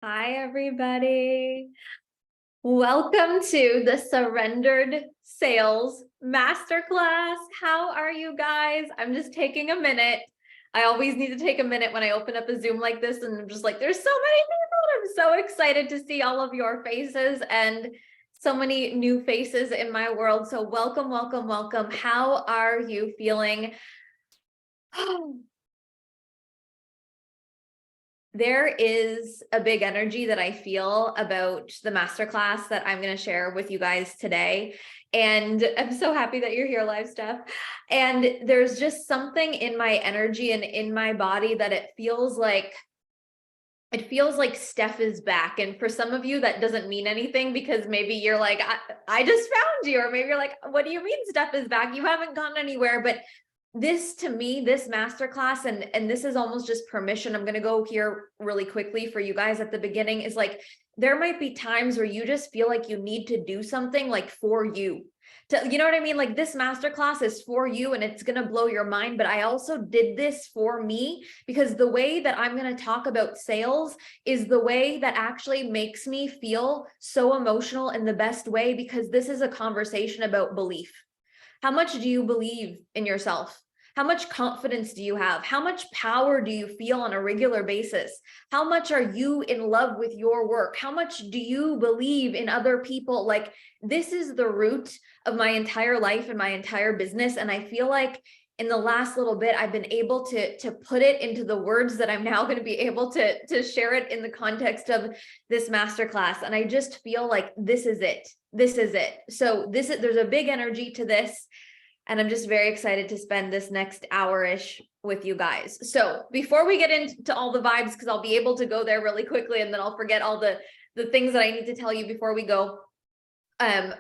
Hi, everybody. Welcome to the Surrendered Sales Masterclass. How are you guys? I'm just taking a minute. I always need to take a minute when I open up a Zoom like this, and I'm just like, there's so many people. I'm so excited to see all of your faces and so many new faces in my world. So welcome, welcome, welcome. How are you feeling? There is a big energy that I feel about the masterclass that I'm going to share with you guys today. And I'm so happy that you're here live, Steph. And there's just something in my energy and in my body that it feels like Steph is back. And for some of you, that doesn't mean anything because maybe you're like, I just found you. Or maybe you're like, what do you mean Steph is back? You haven't gone anywhere. But this, to me, this masterclass, and this is almost just permission. I'm going to go here really quickly for you guys at the beginning, is like, there might be times where you just feel like you need to do something like for you. You know what I mean? Like, this masterclass is for you and it's going to blow your mind. But I also did this for me because the way that I'm going to talk about sales is the way that actually makes me feel so emotional in the best way, because this is a conversation about belief. How much do you believe in yourself? How much confidence do you have? How much power do you feel on a regular basis? How much are you in love with your work? How much do you believe in other people? Like, this is the root of my entire life and my entire business. And I feel like in the last little bit, I've been able to put it into the words that I'm now going to be able to share it in the context of this masterclass. And I just feel like this is it. This is it. So there's a big energy to this. And I'm just very excited to spend this next hour-ish with you guys. So before we get into all the vibes, because I'll be able to go there really quickly and then I'll forget all the things that I need to tell you before we go.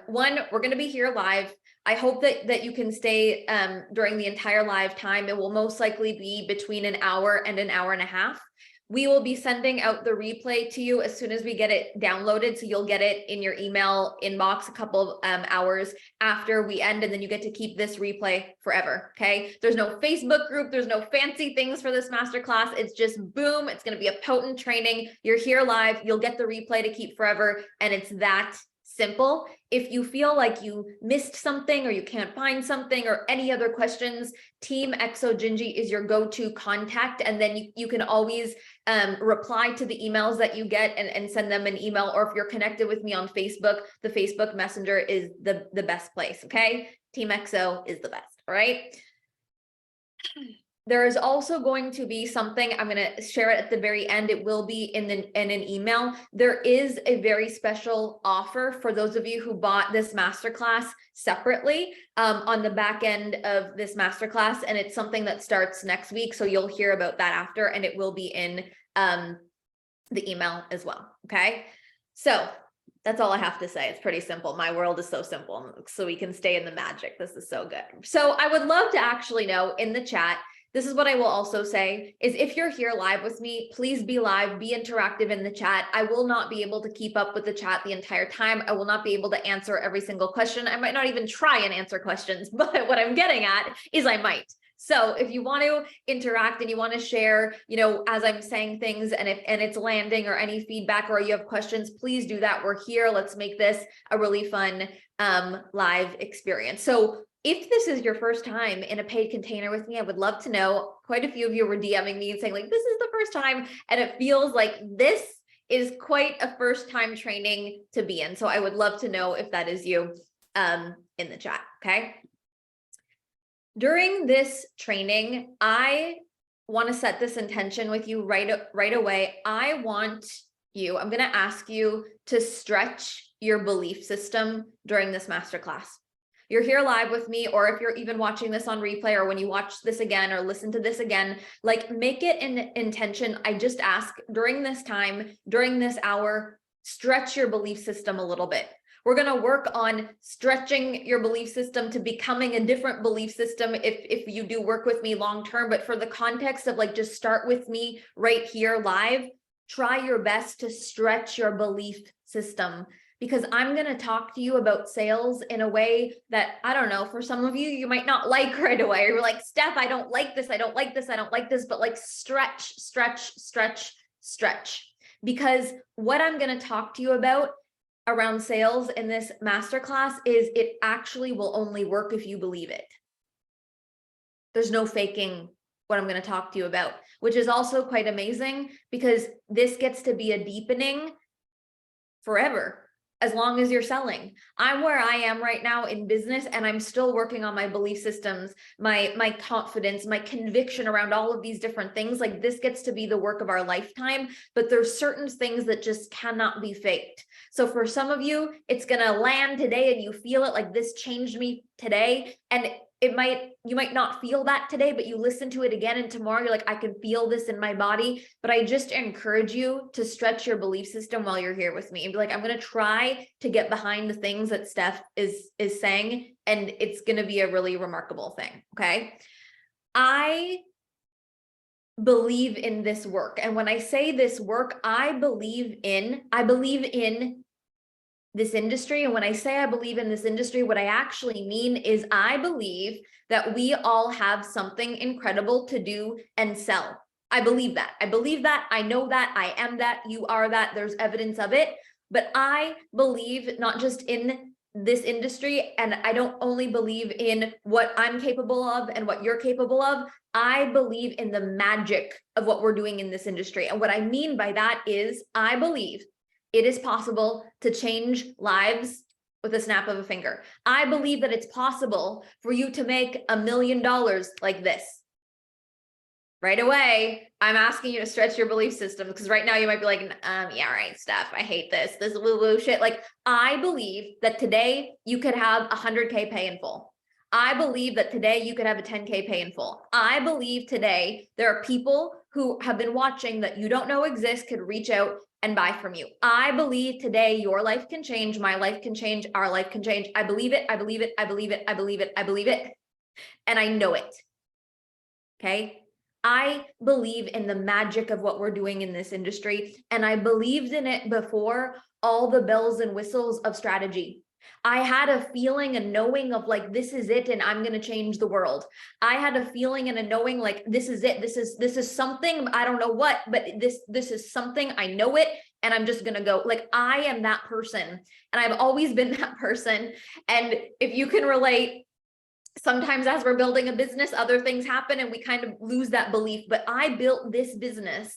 One, we're going to be here live. I hope that you can stay during the entire live time. It will most likely be between an hour and an hour and a half. We will be sending out the replay to you as soon as we get it downloaded. So you'll get it in your email inbox a couple hours after we end, and then you get to keep this replay forever. Okay. There's no Facebook group. There's no fancy things for this masterclass. It's just boom. It's going to be a potent training. You're here live. You'll get the replay to keep forever. And it's that simple. If you feel like you missed something or you can't find something or any other questions, Team Exogingy is your go-to contact. And then you can always reply to the emails that you get and send them an email. Or if you're connected with me on Facebook, the Facebook Messenger is the best place. Okay. Team Exo is the best. All right. There is also going to be something, I'm going to share it at the very end. It will be in an email. There is a very special offer for those of you who bought this masterclass separately on the back end of this masterclass. And it's something that starts next week. So you'll hear about that after, and it will be in the email as well. Okay. So that's all I have to say. It's pretty simple. My world is so simple, so we can stay in the magic. This is so good. So I would love to actually know in the chat. This is what I will also say is, if you're here live with me, please be live, be interactive in the chat. I will not be able to keep up with the chat the entire time. I will not be able to answer every single question. I might not even try and answer questions, but what I'm getting at is I might. So if you want to interact and you want to share, as I'm saying things and it's landing, or any feedback, or you have questions, please do that. We're here. Let's make this a really fun live experience. So if this is your first time in a paid container with me, I would love to know. Quite a few of you were DMing me and saying, like, this is the first time. And it feels like this is quite a first time training to be in. So I would love to know if that is you in the chat. Okay. During this training, I want to set this intention with you right away. I'm going to ask you to stretch your belief system during this masterclass. You're here live with me, or if you're even watching this on replay, or when you watch this again or listen to this again, like, make it an intention. I just ask during this time, during this hour, stretch your belief system a little bit. We're going to work on stretching your belief system to becoming a different belief system if you do work with me long term. But for the context of, like, just start with me right here live, try your best to stretch your belief system, because I'm going to talk to you about sales in a way that, I don't know, for some of you, you might not like right away. Or you're like, Steph, I don't like this. I don't like this. I don't like this. But like, stretch, stretch, stretch, stretch. because what I'm going to talk to you about around sales in this masterclass is it actually will only work if you believe it. There's no faking what I'm going to talk to you about, which is also quite amazing because this gets to be a deepening forever. As long as you're selling. I'm where I am right now in business, and I'm still working on my belief systems, my confidence, my conviction around all of these different things. Like, this gets to be the work of our lifetime, but there's certain things that just cannot be faked. So for some of you, it's going to land today and you feel it, like, this changed me today. And you might not feel that today, but you listen to it again and tomorrow you're like, I can feel this in my body. But I just encourage you to stretch your belief system while you're here with me and be like, I'm going to try to get behind the things that Steph is saying, and it's going to be a really remarkable thing. Okay. I believe in this work. And when I say this work, I believe in this industry. And when I say I believe in this industry, what I actually mean is I believe that we all have something incredible to do and sell. I believe that. I believe that. I know that. I am that. You are that. There's evidence of it. But I believe not just in this industry, and I don't only believe in what I'm capable of and what you're capable of. I believe in the magic of what we're doing in this industry. And what I mean by that is I believe it is possible to change lives with a snap of a finger. I believe that it's possible for you to make $1 million like this. Right away, I'm asking you to stretch your belief system, because right now you might be like, yeah, right, Steph, I hate this woo-woo shit. Like, I believe that today you could have 100K pay in full. I believe that today you could have a 10K pay in full. I believe today there are people who have been watching that you don't know exist could reach out and buy from you. I believe today your life can change, my life can change, our life can change. I believe it, I believe it, I believe it, I believe it, I believe it. And I know it. Okay. I believe in the magic of what we're doing in this industry. And I believed in it before all the bells and whistles of strategy. I had a feeling and knowing of like, this is it, and I'm going to change the world. I had a feeling and a knowing like, this is it. This is something, I don't know what, but this is something, I know it, and I'm just going to go. Like, I am that person, and I've always been that person. And if you can relate, sometimes as we're building a business, other things happen and we kind of lose that belief. But I built this business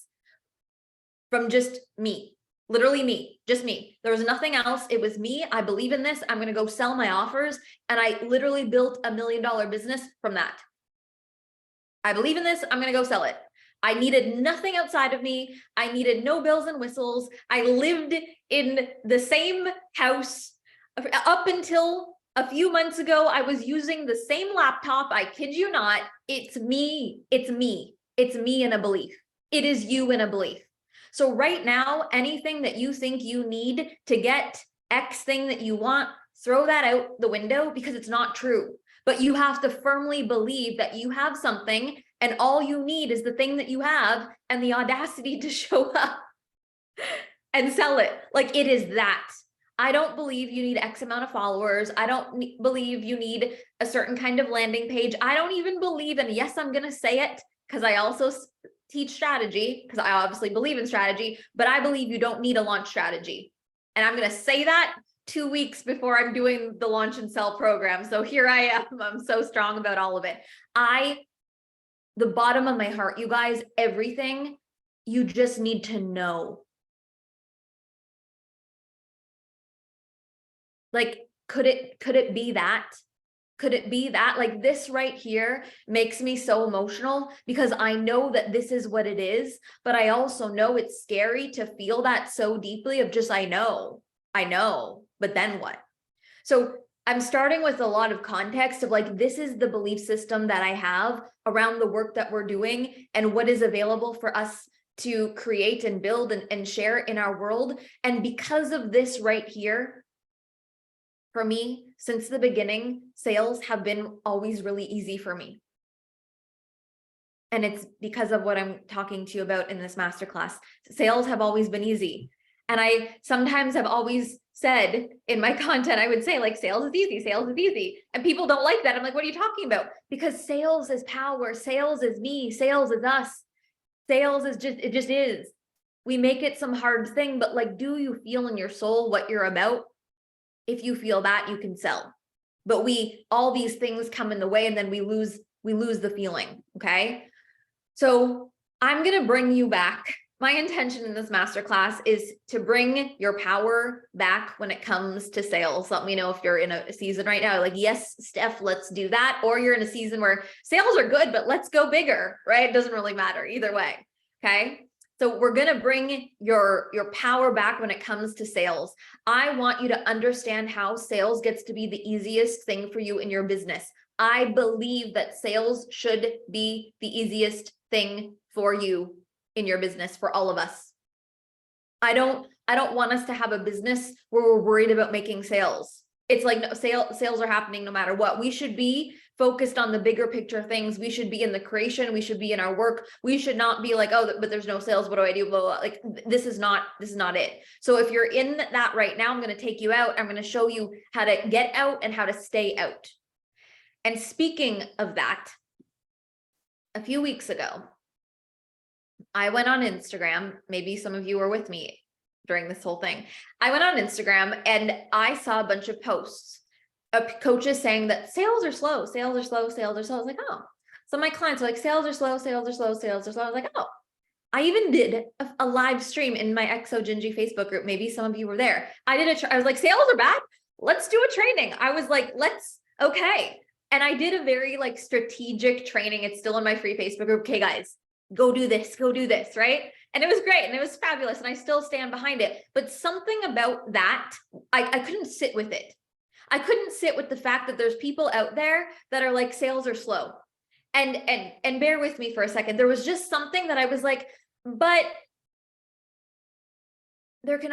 from just me. Literally me, just me. There was nothing else. It was me. I believe in this. I'm going to go sell my offers. And I literally built $1 million business from that. I believe in this. I'm going to go sell it. I needed nothing outside of me. I needed no bells and whistles. I lived in the same house up until a few months ago. I was using the same laptop. I kid you not. It's me. It's me. It's me in a belief. It is you in a belief. So right now, anything that you think you need to get X thing that you want, throw that out the window, because it's not true. But you have to firmly believe that you have something, and all you need is the thing that you have and the audacity to show up and sell it. Like, it is that. I don't believe you need X amount of followers. I don't believe you need a certain kind of landing page. I don't even believe, and yes, I'm going to say it because I also teach strategy, because I obviously believe in strategy, but I believe you don't need a launch strategy. And I'm going to say that 2 weeks before I'm doing the launch and sell program. So here I am. I'm so strong about all of it. The bottom of my heart, you guys, everything, you just need to know. Like, could it be that? Could it be that? Like, this right here makes me so emotional, because I know that this is what it is, but I also know it's scary to feel that so deeply of just, I know, but then what? So I'm starting with a lot of context of like, this is the belief system that I have around the work that we're doing and what is available for us to create and build and share in our world. And because of this right here, for me, since the beginning, sales have been always really easy for me. And it's because of what I'm talking to you about in this masterclass. Sales have always been easy. And I sometimes have always said in my content, I would say like, sales is easy, sales is easy. And people don't like that. I'm like, what are you talking about? Because sales is power. Sales is me. Sales is us. Sales is just, it just is. We make it some hard thing, but like, do you feel in your soul what you're about? If you feel that, you can sell. But all these things come in the way, and then we lose the feeling. Okay. So I'm going to bring you back. My intention in this masterclass is to bring your power back when it comes to sales. Let me know if you're in a season right now, like, yes, Steph, let's do that. Or you're in a season where sales are good, but let's go bigger, right? It doesn't really matter either way. Okay. So we're going to bring your power back when it comes to sales. I want you to understand how sales gets to be the easiest thing for you in your business. I believe that sales should be the easiest thing for you in your business, for all of us. I don't want us to have a business where we're worried about making sales. It's like, no, sales are happening no matter what. We should be focused on the bigger picture things. We should be in the creation. We should be in our work. We should not be like, oh, but there's no sales. What do I do? Blah, blah, blah. Like, this is not it. So if you're in that right now, I'm going to take you out. I'm going to show you how to get out and how to stay out. And speaking of that, a few weeks ago, I went on Instagram. Maybe some of you were with me during this whole thing. I went on Instagram and I saw a bunch of posts of coaches saying that sales are slow, sales are slow, sales are slow. I was like, oh. So my clients are like, sales are slow, sales are slow, sales are slow. I was like, oh. I even did a live stream in my Exo Gingy Facebook group. Maybe some of you were there. I was like, sales are bad. Let's do a training. I was like, okay. And I did a very like strategic training. It's still in my free Facebook group. Okay, guys, go do this, right? And it was great. And it was fabulous. And I still stand behind it. But something about that, I couldn't sit with it. I couldn't sit with the fact that there's people out there that are like, sales are slow. And bear with me for a second. There was just something that I was like, but there's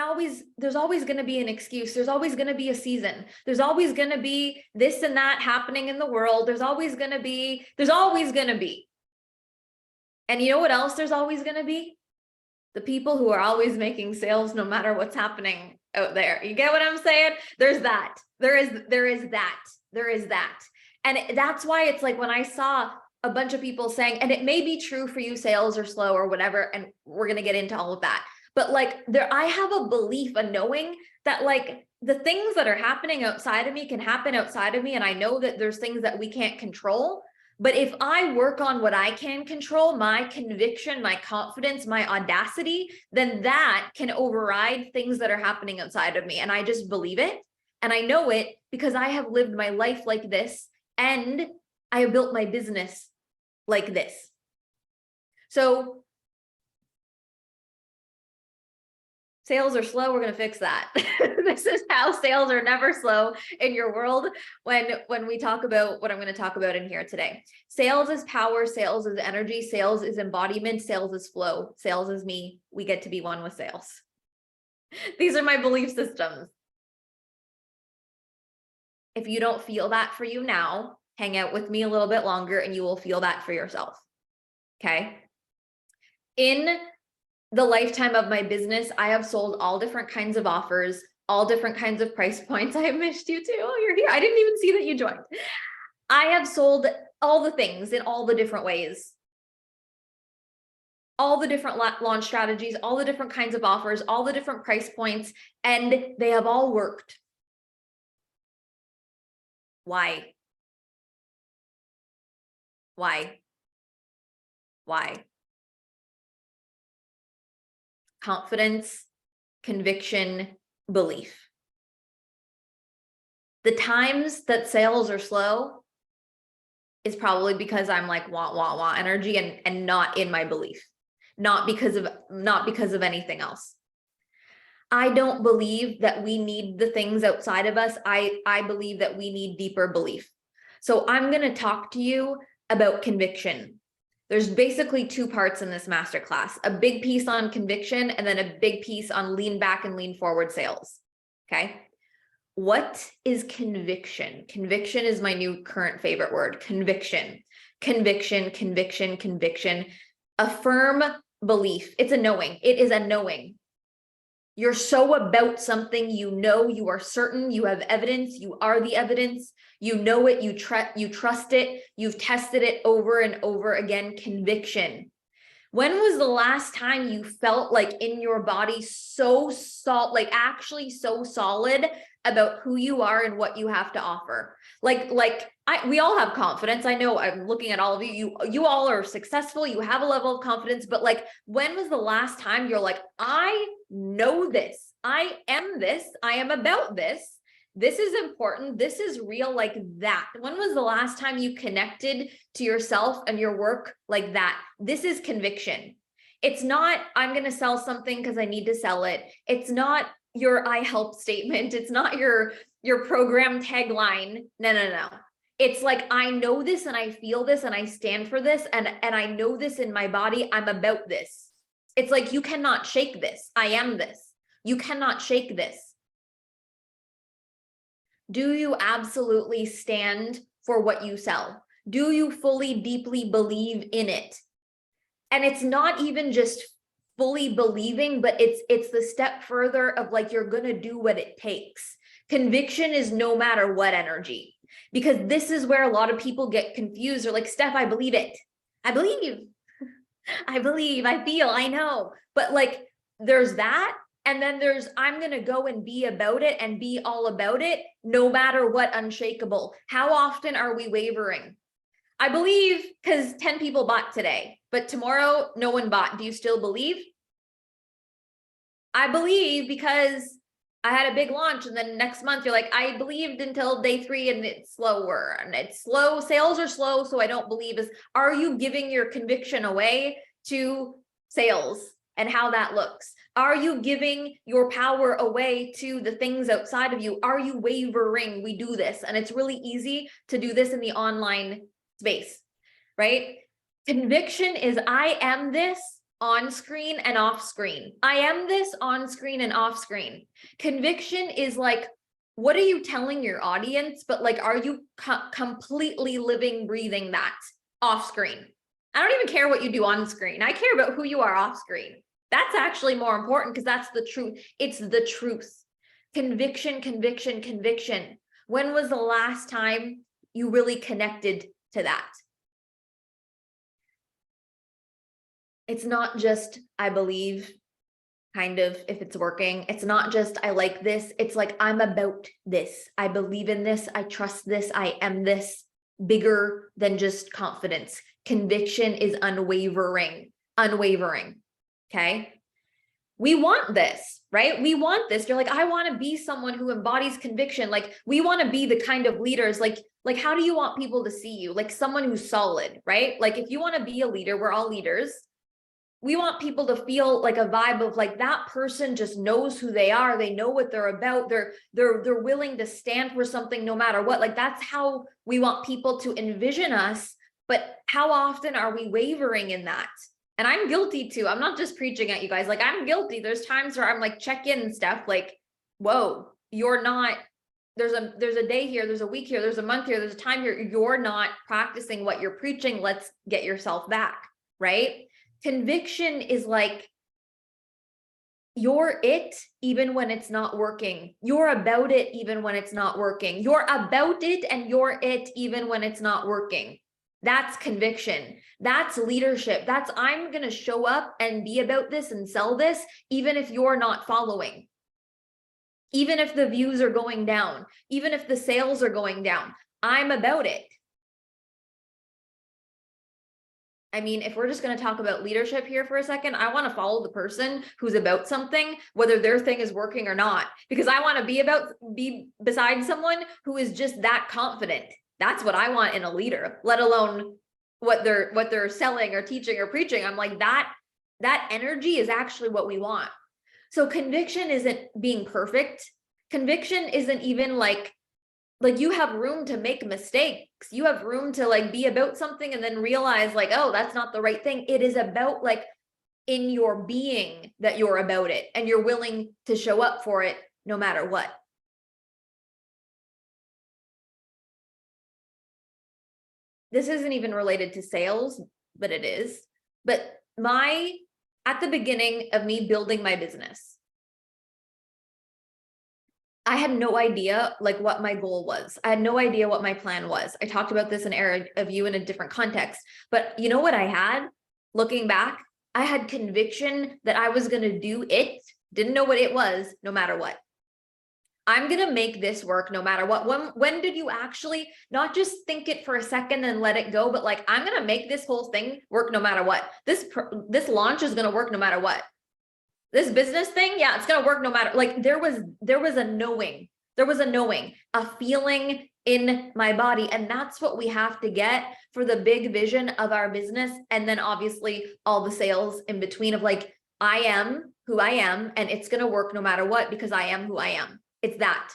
always going to be an excuse. There's always going to be a season. There's always going to be this and that happening in the world. There's always going to be. And you know what else there's always going to be? The people who are always making sales no matter what's happening out there. You get what I'm saying? There's that. There is that. And that's why it's like when I saw a bunch of people saying, and it may be true for you, sales are slow or whatever, and we're going to get into all of that. But like I have a belief, a knowing that like the things that are happening outside of me can happen outside of me. And I know that there's things that we can't control. But if I work on what I can control, my conviction, my confidence, my audacity, then that can override things that are happening outside of me. And I just believe it. And I know it because I have lived my life like this. And I have built my business like this. So sales are slow. We're going to fix that. This is how sales are never slow in your world. When we talk about what I'm going to talk about in here today, sales is power. Sales is energy. Sales is embodiment. Sales is flow. Sales is me. We get to be one with sales. These are my belief systems. If you don't feel that for you now, hang out with me a little bit longer and you will feel that for yourself. Okay. In the lifetime of my business, I have sold all different kinds of offers, all different kinds of price points. I missed you too. Oh, you're here. I didn't even see that you joined. I have sold all the things in all the different ways, all the different launch strategies, all the different kinds of offers, all the different price points, and they have all worked. Why? Confidence, conviction, belief. The times that sales are slow is probably because I'm like want energy and not in my belief, not because of anything else. I don't believe that we need the things outside of us. I believe that we need deeper belief. So I'm going to talk to you about conviction. There's basically two parts in this masterclass, a big piece on conviction and then a big piece on lean back and lean forward sales. Okay. What is conviction? Conviction is my new current favorite word. Conviction. A firm belief. It's a knowing. It is a knowing. You're so about something, you know, you are certain, you have evidence, you are the evidence, you know it, you trust it, you've tested it over and over again. Conviction. When was the last time you felt like in your body so solid, like actually so solid about who you are and what you have to offer? We all have confidence. I know I'm looking at all of you. You all are successful. You have a level of confidence, but like, when was the last time you're like, I know this, I am this, I am about this. This is important. This is real, like that. When was the last time you connected to yourself and your work like that? This is conviction. It's not, I'm going to sell something because I need to sell it. It's not your I help statement. It's not your program tagline. No. It's like, I know this and I feel this and I stand for this and I know this in my body. I'm about this. It's like, you cannot shake this. I am this. You cannot shake this. Do you absolutely stand for what you sell? Do you fully, deeply believe in it? And it's not even just fully believing, but it's the step further of like, you're going to do what it takes. Conviction is no matter what energy, because this is where a lot of people get confused. They're like, Steph, I believe it. I believe, I feel, I know. But like, there's that. And then there's, I'm going to go and be about it and be all about it, no matter what, unshakable. How often are we wavering? I believe because 10 people bought today, but tomorrow no one bought. Do you still believe? I believe because I had a big launch, and then next month you're like, I believed until day 3 and it's slower and it's slow. Sales are slow, so I don't believe. Are you giving your conviction away to sales and how that looks? Are you giving your power away to the things outside of you? Are you wavering? We do this, and it's really easy to do this in the online space, right? Conviction is, I am this on screen and off screen. I am this on screen and off screen. Conviction is like, what are you telling your audience? But like, are you completely living, breathing that off screen? I don't even care what you do on screen. I care about who you are off screen. That's actually more important, because that's the truth. It's the truth. Conviction, conviction, conviction. When was the last time you really connected to that? It's not just, I believe, kind of, if it's working. It's not just, I like this. It's like, I'm about this. I believe in this. I trust this. I am this. Bigger than just confidence. Conviction is unwavering. Okay. We want this, right? We want this. You're like, I want to be someone who embodies conviction. Like, we want to be the kind of leaders, like how do you want people to see you? Like someone who's solid, right? Like, if you want to be a leader, we're all leaders. We want people to feel like a vibe of like, that person just knows who they are. They know what they're about. They're willing to stand for something no matter what. Like, that's how we want people to envision us. But how often are we wavering in that? And I'm guilty too. I'm not just preaching at you guys. Like, I'm guilty. There's times where I'm like, check in and stuff like, whoa, you're not, there's a day here, there's a week here, there's a month here, there's a time here. You're not practicing what you're preaching. Let's get yourself back, right? Conviction is like, you're it even when it's not working. You're about it even when it's not working. You're about it and you're it even when it's not working. That's conviction. That's leadership. That's, I'm going to show up and be about this and sell this, even if you're not following. Even if the views are going down, even if the sales are going down, I'm about it. I mean, if we're just going to talk about leadership here for a second, I want to follow the person who's about something, whether their thing is working or not, because I want to be beside someone who is just that confident. That's what I want in a leader, let alone what they're selling or teaching or preaching. I'm like, that energy is actually what we want. So conviction isn't being perfect. Conviction isn't even like you have room to make mistakes. You have room to like be about something and then realize like, oh, that's not the right thing. It is about like in your being that you're about it and you're willing to show up for it no matter what. This isn't even related to sales, but it is. But at the beginning of me building my business, I had no idea like what my goal was. I had no idea what my plan was. I talked about this in Area of You in a different context, but you know what I had looking back? I had conviction that I was going to do it, didn't know what it was, no matter what. I'm going to make this work no matter what. When did you actually not just think it for a second and let it go, but like, I'm going to make this whole thing work no matter what. This launch is going to work no matter what. This business thing, yeah, it's going to work no matter. Like there was a knowing. There was a knowing, a feeling in my body. And that's what we have to get for the big vision of our business. And then obviously all the sales in between of like, I am who I am, and it's going to work no matter what, because I am who I am. It's that.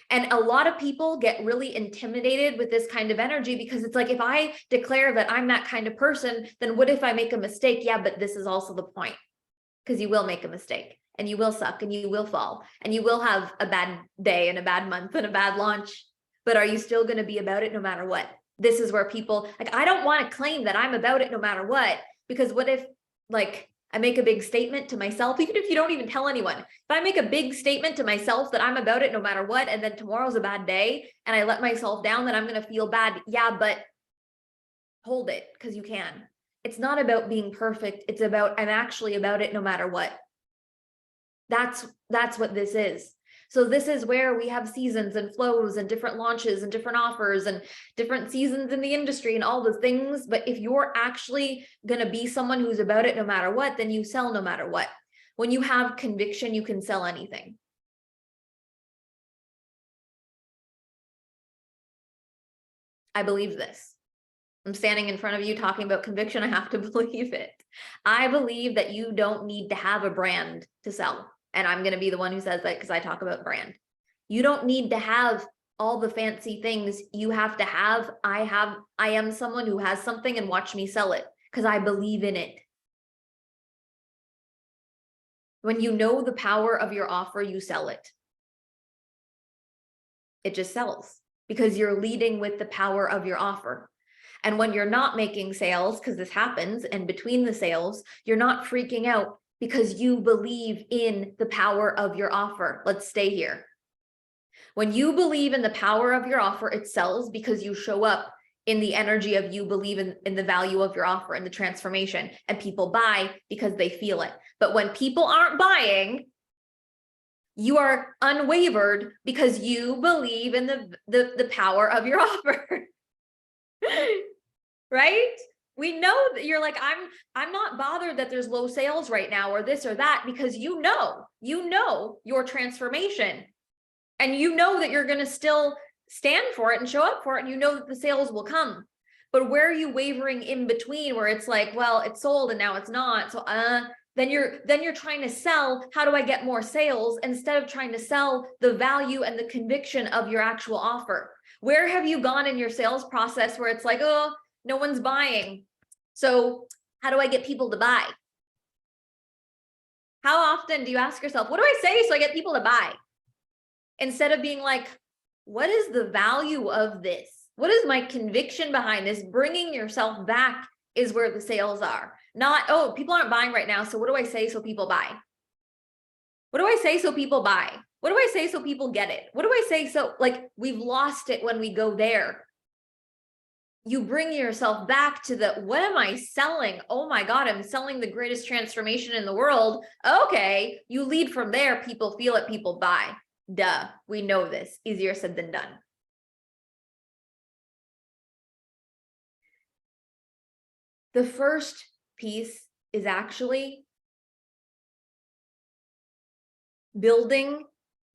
And a lot of people get really intimidated with this kind of energy, because it's like, if I declare that I'm that kind of person, then what if I make a mistake? Yeah, but this is also the point, because you will make a mistake, and you will suck, and you will fall, and you will have a bad day and a bad month and a bad launch. But are you still going to be about it no matter what? This is where people like, I don't want to claim that I'm about it no matter what, because what if like I make a big statement to myself, even if you don't even tell anyone, if I make a big statement to myself that I'm about it no matter what, and then tomorrow's a bad day and I let myself down, then I'm going to feel bad. Yeah, but hold it, because you can. It's not about being perfect. It's about, I'm actually about it no matter what. That's what this is. So this is where we have seasons and flows and different launches and different offers and different seasons in the industry and all the things. But if you're actually going to be someone who's about it no matter what, then you sell no matter what. When you have conviction, you can sell anything. I believe this. I'm standing in front of you talking about conviction. I have to believe it. I believe that you don't need to have a brand to sell. And I'm going to be the one who says that, because I talk about brand. You don't need to have all the fancy things. You have to have, I am someone who has something, and watch me sell it, because I believe in it. When you know the power of your offer, you sell it. It just sells, because you're leading with the power of your offer. And when you're not making sales, because this happens, and between the sales, you're not freaking out, because you believe in the power of your offer. Let's stay here. When you believe in the power of your offer, it sells, because you show up in the energy of you believe in the value of your offer and the transformation, and people buy because they feel it. But when people aren't buying, you are unwavered, because you believe in the power of your offer. Right? We know that you're like, I'm not bothered that there's low sales right now or this or that, because you know your transformation, and you know that you're going to still stand for it and show up for it. And you know that the sales will come. But where are you wavering in between, where it's like, well, it's sold and now it's not. So, then you're trying to sell, how do I get more sales, instead of trying to sell the value and the conviction of your actual offer. Where have you gone in your sales process where it's like, oh, no one's buying, so how do I get people to buy? How often do you ask yourself, what do I say so I get people to buy? Instead of being like, what is the value of this? What is my conviction behind this? Bringing yourself back is where the sales are. Not, oh, people aren't buying right now, so what do I say so people buy? What do I say so people buy? What do I say so people get it? What do I say so, like, we've lost it when we go there. You bring yourself back to the, what am I selling? Oh my God, I'm selling the greatest transformation in the world. Okay, you lead from there. People feel it, people buy. Duh, we know this. Easier said than done. The first piece is actually building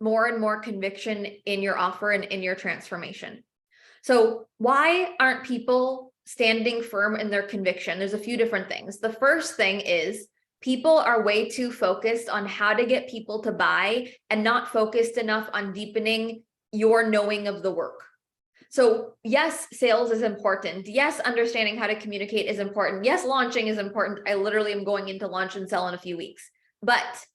more and more conviction in your offer and in your transformation. So why aren't people standing firm in their conviction? There's a few different things. The first thing is people are way too focused on how to get people to buy, and not focused enough on deepening your knowing of the work. So yes, sales is important. Yes, understanding how to communicate is important. Yes, launching is important. I literally am going into launch and sell in a few weeks. But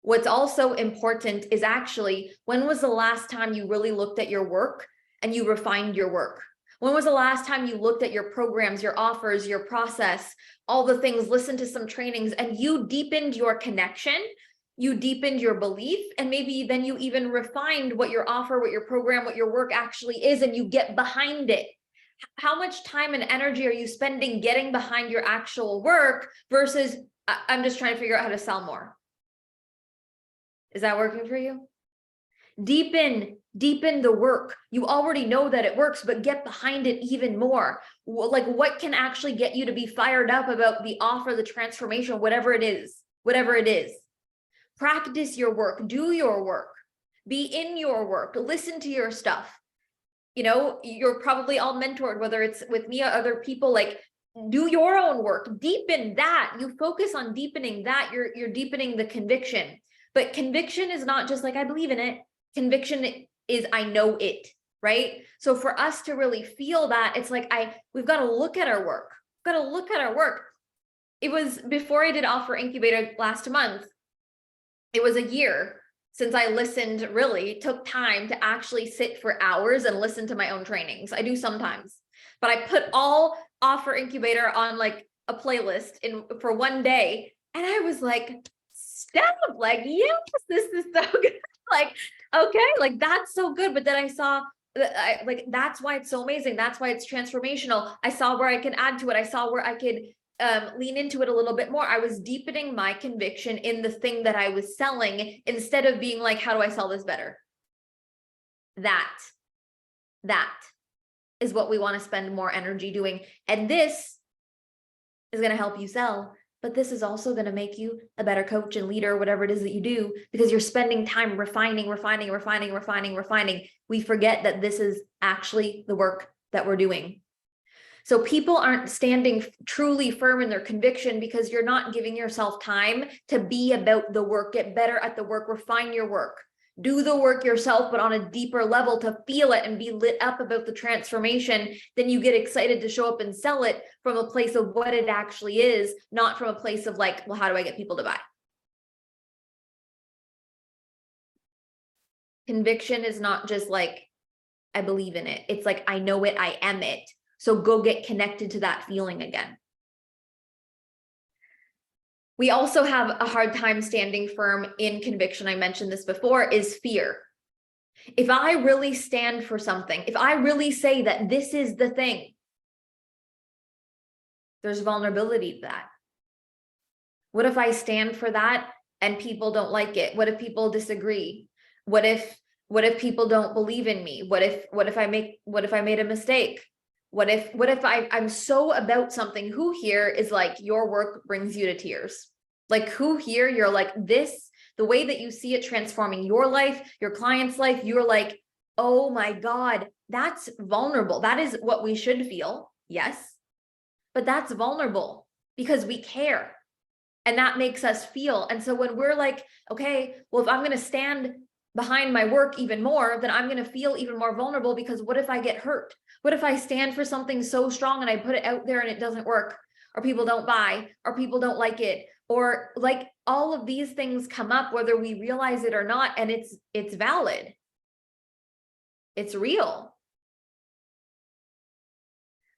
what's also important is actually, when was the last time you really looked at your work and you refined your work? When was the last time you looked at your programs, your offers, your process, all the things, listened to some trainings, and you deepened your connection, you deepened your belief, and maybe then you even refined what your offer, what your program, what your work actually is, and you get behind it. How much time and energy are you spending getting behind your actual work versus I'm just trying to figure out how to sell more. Is that working for you? Deepen the work. You already know that it works, but get behind it even more. Like, what can actually get you to be fired up about the offer, the transformation, whatever it is, Practice your work, do your work, be in your work, listen to your stuff. You know, you're probably all mentored, whether it's with me or other people. Like, do your own work, deepen that. You focus on deepening that, you're deepening the conviction. But conviction is not just like, I believe in it. Conviction is, I know it, right? So for us to really feel that, it's like, we've got to look at our work. It was before I did Offer Incubator last month. It was a year since I listened, really took time to actually sit for hours and listen to my own trainings. I do sometimes, but I put all Offer Incubator on like a playlist for one day. And I was like, stop, like, yes, this is so good. Like, okay, like that's so good. But then I saw like, that's why it's so amazing. That's why it's transformational. I saw where I can add to it. I saw where I could lean into it a little bit more. I was deepening my conviction in the thing that I was selling, instead of being like, how do I sell this better? That is what we want to spend more energy doing. And this is going to help you sell, but this is also going to make you a better coach and leader, whatever it is that you do, because you're spending time refining. We forget that this is actually the work that we're doing. So people aren't standing truly firm in their conviction because you're not giving yourself time to be about the work, get better at the work, refine your work, do the work yourself, but on a deeper level, to feel it and be lit up about the transformation. Then you get excited to show up and sell it from a place of what it actually is, not from a place of like, well, how do I get people to buy? Conviction is not just like, I believe in it. It's like, I know it, I am it. So go get connected to that feeling again. We also have a hard time standing firm in conviction. I mentioned this before, is fear. If I really stand for something, if I really say that this is the thing, there's vulnerability to that. What if I stand for that and people don't like it? What if people disagree? What if people don't believe in me? What if I made a mistake? What if I'm so about something? Who here is like, your work brings you to tears? Like, who here, you're like, this, the way that you see it transforming your life, your client's life, you're like, oh my God, that's vulnerable. That is what we should feel. Yes. But that's vulnerable because we care. And that makes us feel. And so when we're like, okay, well, if I'm going to stand behind my work even more, then I'm going to feel even more vulnerable, because what if I get hurt? What if I stand for something so strong and I put it out there and it doesn't work, or people don't buy, or people don't like it, or like all of these things come up, whether we realize it or not. And it's valid. It's real.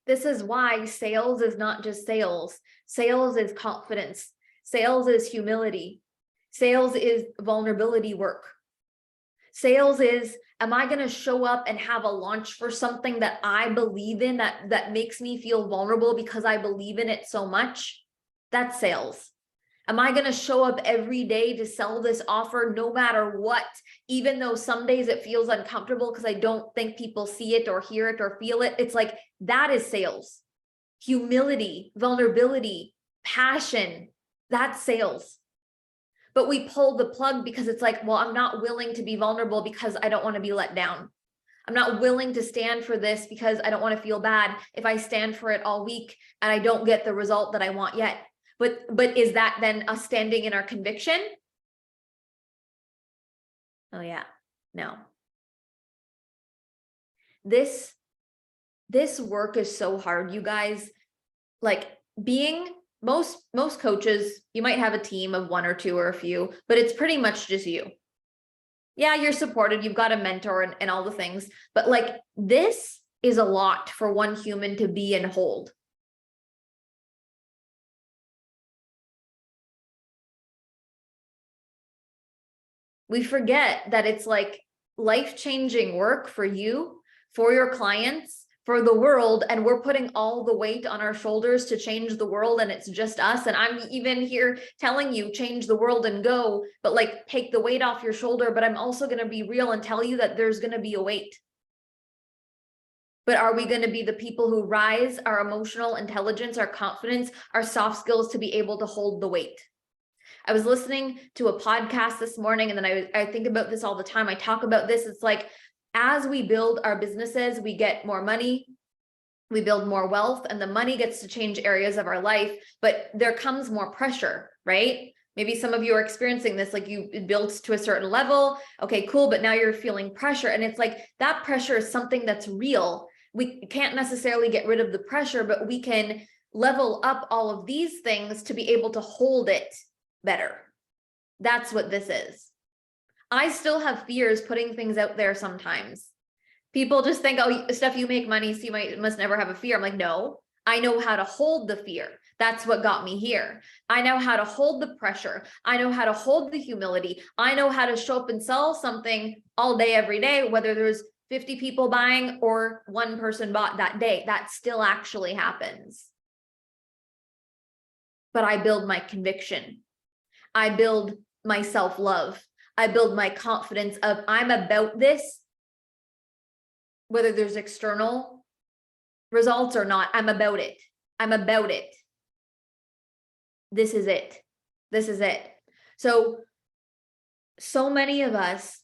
This is why sales is not just sales. Sales is confidence. Sales is humility. Sales is vulnerability work. Sales is, am I going to show up and have a launch for something that I believe in, that makes me feel vulnerable because I believe in it so much? That's sales. Am I going to show up every day to sell this offer no matter what, even though some days it feels uncomfortable because I don't think people see it or hear it or feel it? It's like, that is sales. Humility, vulnerability, passion, that's sales. But we pull the plug because it's like, well, I'm not willing to be vulnerable because I don't want to be let down. I'm not willing to stand for this because I don't want to feel bad if I stand for it all week and I don't get the result that I want yet. But is that then us standing in our conviction? Oh yeah, no. This work is so hard, you guys. Like, being most coaches, you might have a team of one or two or a few, but it's pretty much just you. Yeah, you're supported, you've got a mentor and all the things, but like, this is a lot for one human to be and hold. We forget that it's like life-changing work for you, for your clients, for the world, and we're putting all the weight on our shoulders to change the world, and it's just us. And I'm even here telling you, change the world and go, but like take the weight off your shoulder. But I'm also going to be real and tell you that there's going to be a weight. But are we going to be the people who rise our emotional intelligence, our confidence, our soft skills to be able to hold the weight? I was listening to a podcast this morning, and then I think about this all the time. I talk about this. It's like, as we build our businesses, we get more money, we build more wealth, and the money gets to change areas of our life, but there comes more pressure, right? Maybe some of you are experiencing this, like you built to a certain level. Okay, cool. But now you're feeling pressure. And it's like that pressure is something that's real. We can't necessarily get rid of the pressure, but we can level up all of these things to be able to hold it better. That's what this is. I still have fears putting things out there sometimes. People just think, oh, Steph, you make money, so you must never have a fear. I'm like, no, I know how to hold the fear. That's what got me here. I know how to hold the pressure. I know how to hold the humility. I know how to show up and sell something all day, every day, whether there's 50 people buying or one person bought that day. That still actually happens. But I build my conviction. I build my self-love. I build my confidence of I'm about this, whether there's external results or not. I'm about it. I'm about it. This is it. This is it. So many of us,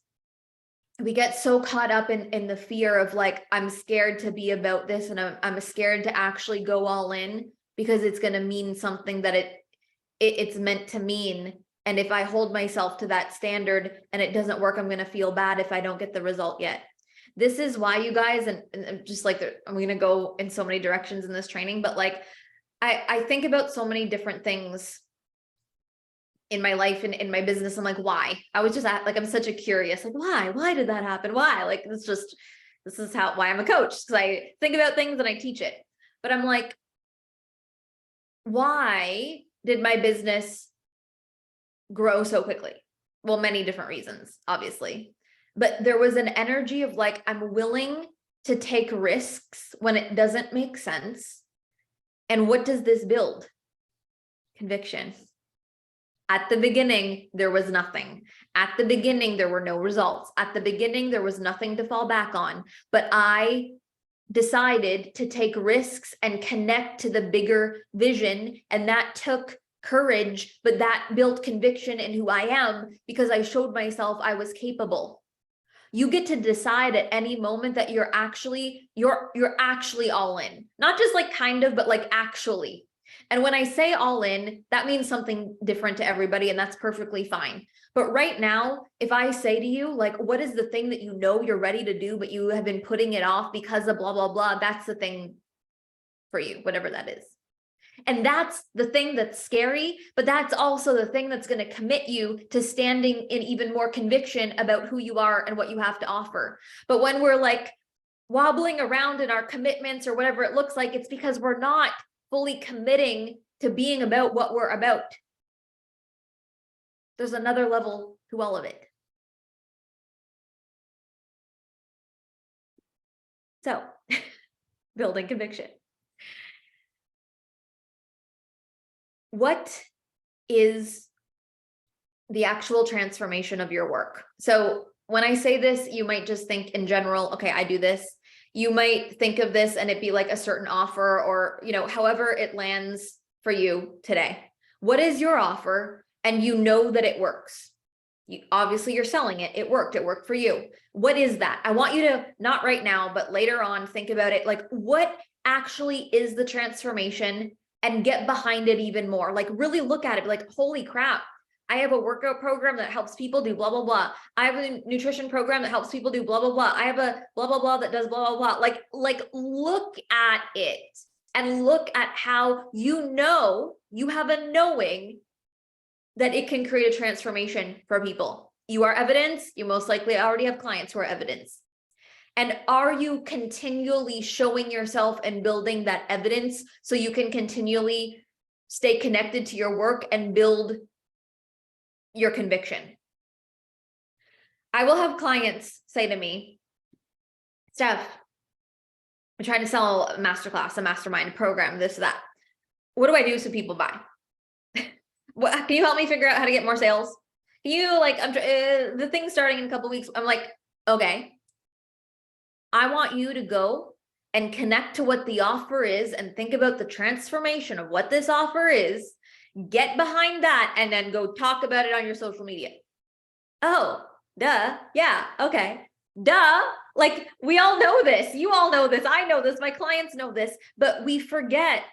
we get so caught up in the fear of like, I'm scared to be about this, and I'm scared to actually go all in because it's going to mean something that it's meant to mean. And if I hold myself to that standard and it doesn't work, I'm going to feel bad if I don't get the result yet. This is why, you guys, and just like, I'm going to go in so many directions in this training, but like, I think about so many different things in my life and in my business. I'm like, why? I was just like, I'm such a curious, like, why did that happen? Why? Like, this is why I'm a coach. Cause I think about things and I teach it, but I'm like, why did my business grow so quickly? Well, many different reasons, obviously, but there was an energy of like, I'm willing to take risks when it doesn't make sense. And what does this build? Conviction. At the beginning, there was nothing. At the beginning, there were no results. At the beginning, there was nothing to fall back on. But I decided to take risks and connect to the bigger vision. And that took courage, but that built conviction in who I am because I showed myself I was capable. You get to decide at any moment that you're actually all in, not just like kind of, but like actually. And when I say all in, that means something different to everybody, and that's perfectly fine. But right now, if I say to you, like, what is the thing that you know you're ready to do, but you have been putting it off because of blah, blah, blah, that's the thing for you, whatever that is. And that's the thing that's scary, but that's also the thing that's going to commit you to standing in even more conviction about who you are and what you have to offer. But when we're like wobbling around in our commitments or whatever it looks like, it's because we're not fully committing to being about what we're about. There's another level to all of it. So, building conviction. What is the actual transformation of your work? So when I say this, you might just think in general, okay, I do this. You might think of this and it be like a certain offer or, however it lands for you today. What is your offer? And you know that it works. Obviously you're selling it. It worked for you. What is that? I want you to, not right now, but later on, think about it. Like, what actually is the transformation? And get behind it even more. Like, really look at it like, holy crap, I have a workout program that helps people do blah, blah, blah. I have a nutrition program that helps people do blah, blah, blah. I have a blah, blah, blah that does blah, blah, blah. Like look at it and look at how you have a knowing that it can create a transformation for people. You are evidence. You most likely already have clients who are evidence. And are you continually showing yourself and building that evidence so you can continually stay connected to your work and build your conviction? I will have clients say to me, Steph, I'm trying to sell a masterclass, a mastermind program, this, that. What do I do so people buy? Can you help me figure out how to get more sales? Can you like, the thing's starting in a couple weeks. I'm like, okay, I want you to go and connect to what the offer is and think about the transformation of what this offer is, get behind that, and then go talk about it on your social media. Oh, duh. Yeah. Okay. Duh. Like, we all know this. You all know this. I know this. My clients know this, but we forget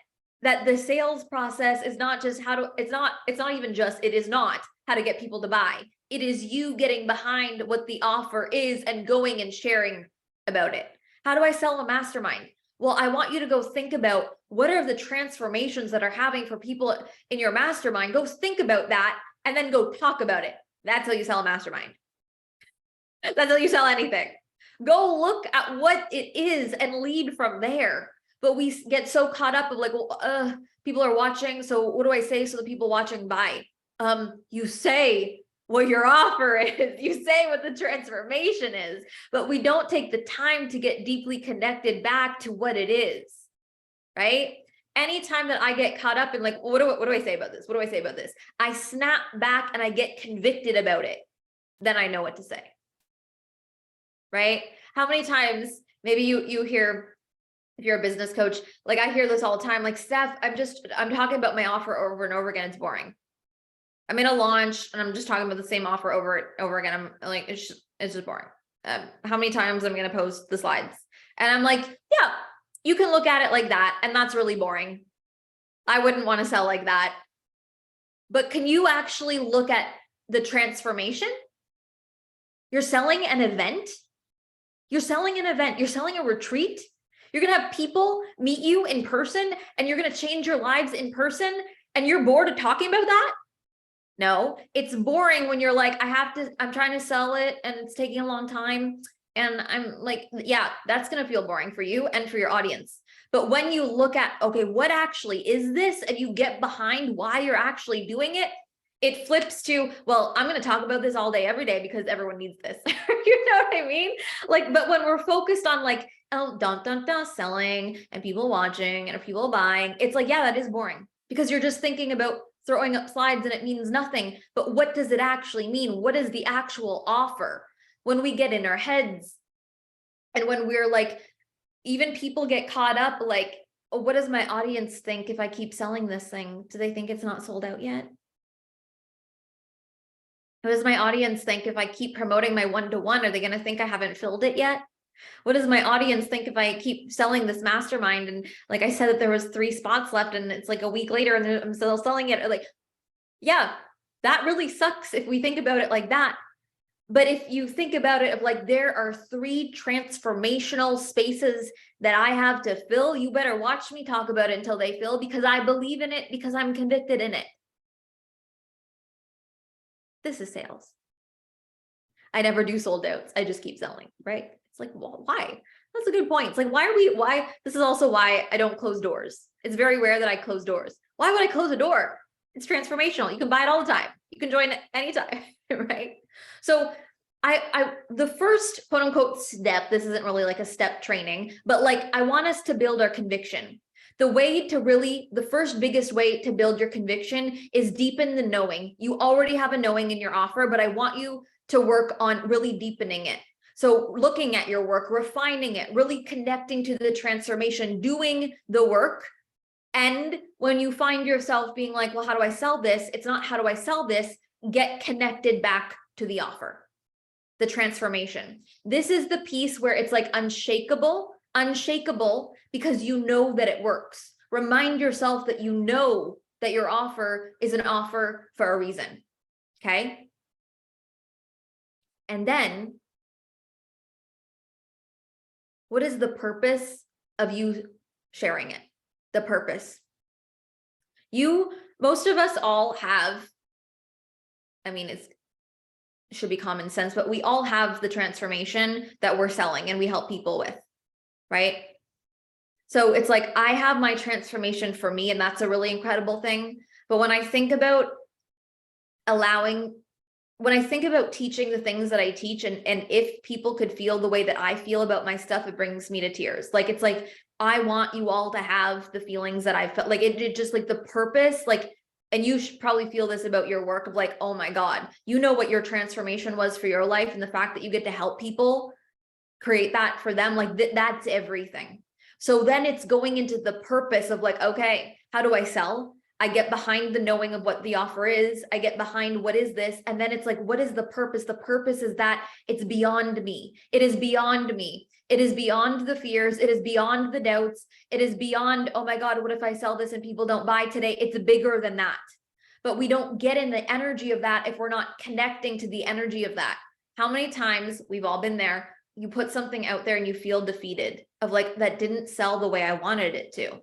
that the sales process is not just it's not even just, it is not how to get people to buy. It is you getting behind what the offer is and going and sharing about it. How do I sell a mastermind? Well, I want you to go think about what are the transformations that are happening for people in your mastermind. Go think about that and then go talk about it. That's how you sell a mastermind. That's how you sell anything. Go look at what it is and lead from there. But we get so caught up of like, well, people are watching, so what do I say so the people watching buy? You say what your offer is, you say what the transformation is, but we don't take the time to get deeply connected back to what it is, right? Anytime that I get caught up in like, what do I say about this? What do I say about this? I snap back and I get convicted about it. Then I know what to say, right? How many times, maybe you hear, if you're a business coach, like I hear this all the time, like, Steph, I'm talking about my offer over and over again. It's boring. I'm in a launch and I'm just talking about the same offer over and over again. I'm like, it's just boring. How many times I'm going to post the slides? And I'm like, yeah, you can look at it like that. And that's really boring. I wouldn't want to sell like that. But can you actually look at the transformation? You're selling an event. You're selling an event. You're selling a retreat. You're going to have people meet you in person and you're going to change your lives in person, and you're bored of talking about that? No, it's boring when you're like, I'm trying to sell it and it's taking a long time. And I'm like, yeah, that's going to feel boring for you and for your audience. But when you look at, okay, what actually is this? And you get behind why you're actually doing it, it flips to, well, I'm going to talk about this all day, every day, because everyone needs this. You know what I mean? Like, but when we're focused on like, oh, selling and people watching and people buying, it's like, yeah, that is boring because you're just thinking about throwing up slides and it means nothing. But what does it actually mean? What is the actual offer? When we get in our heads and when we're like, even people get caught up, like, oh, what does my audience think if I keep selling this thing? Do they think it's not sold out yet? What does my audience think if I keep promoting my one-to-one? Are they going to think I haven't filled it yet? What does my audience think if I keep selling this mastermind? And like I said, that there was 3 spots left and it's like a week later and I'm still selling it. Like, yeah, that really sucks if we think about it like that. But if you think about it of like, there are 3 transformational spaces that I have to fill, you better watch me talk about it until they fill, because I believe in it, because I'm convicted in it. This is sales. I never do sold outs. I just keep selling, right? It's like, well, why? That's a good point. It's like, why? This is also why I don't close doors. It's very rare that I close doors. Why would I close a door? It's transformational. You can buy it all the time. You can join anytime, right? So the first quote unquote step, this isn't really like a step training, but like, I want us to build our conviction. The first biggest way to build your conviction is deepen the knowing. You already have a knowing in your offer, but I want you to work on really deepening it. So looking at your work, refining it, really connecting to the transformation, doing the work. And when you find yourself being like, well, how do I sell this? It's not how do I sell this? Get connected back to the offer, the transformation. This is the piece where it's like unshakable because you know that it works. Remind yourself that you know that your offer is an offer for a reason. Okay. And then, what is the purpose of you sharing it? The purpose. Most of us all have, I mean, it should be common sense, but we all have the transformation that we're selling and we help people with, right? So it's like, I have my transformation for me, and that's a really incredible thing. But when I think about allowing when I think about teaching the things that I teach, and if people could feel the way that I feel about my stuff, it brings me to tears. Like, it's like, I want you all to have the feelings that I felt. Like, it just, like, the purpose, like, and you should probably feel this about your work of like, oh my God, you know what your transformation was for your life, and the fact that you get to help people create that for them, like that's everything. So then it's going into the purpose of like, okay, how do I sell? I get behind the knowing of what the offer is. I get behind what is this? And then it's like, what is the purpose? The purpose is that it's beyond me. It is beyond me. It is beyond the fears. It is beyond the doubts. It is beyond, oh my God, what if I sell this and people don't buy today? It's bigger than that. But we don't get in the energy of that if we're not connecting to the energy of that. How many times, we've all been there, you put something out there and you feel defeated of like, that didn't sell the way I wanted it to.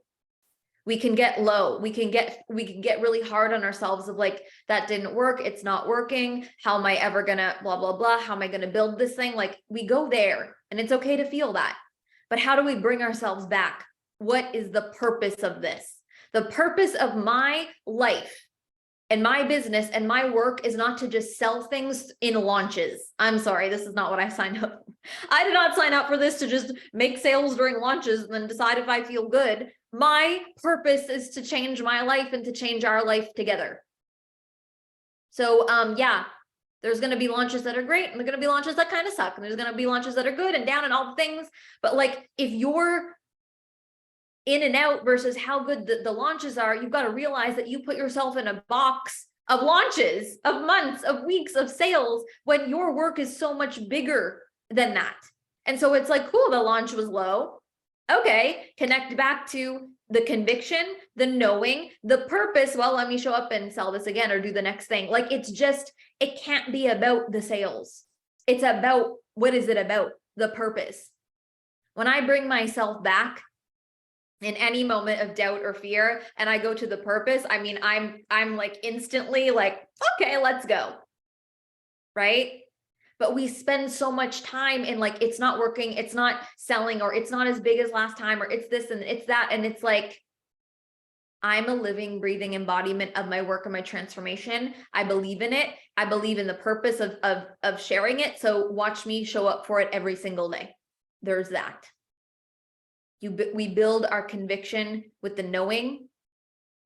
We can get low. We can get really hard on ourselves of like, that didn't work. It's not working. How am I ever gonna blah, blah, blah. How am I gonna build this thing? Like, we go there, and it's okay to feel that. But how do we bring ourselves back? What is the purpose of this? The purpose of my life and my business and my work is not to just sell things in launches. I'm sorry, this is not what I signed up for. I did not sign up for this to just make sales during launches and then decide if I feel good. My purpose is to change my life and to change our life together. So yeah, there's going to be launches that are great, and there's going to be launches that kind of suck, and there's going to be launches that are good and down and all the things. But like, if you're in and out versus how good the launches are, you've got to realize that you put yourself in a box of launches, of months, of weeks, of sales, when your work is so much bigger than that. And so it's like, cool, the launch was low. Okay, connect back to the conviction, the knowing, the purpose. Well, let me show up and sell this again or do the next thing. Like, it's just, it can't be about the sales. It's about, what is it about? The purpose. When I bring myself back in any moment of doubt or fear, and I go to the purpose, I mean, I'm like instantly like, okay, let's go. Right? But we spend so much time in like, it's not working, it's not selling, or it's not as big as last time, or it's this and it's that. And it's like, I'm a living, breathing embodiment of my work and my transformation. I believe in it. I believe in the purpose of sharing it. So watch me show up for it every single day. There's that. We build our conviction with the knowing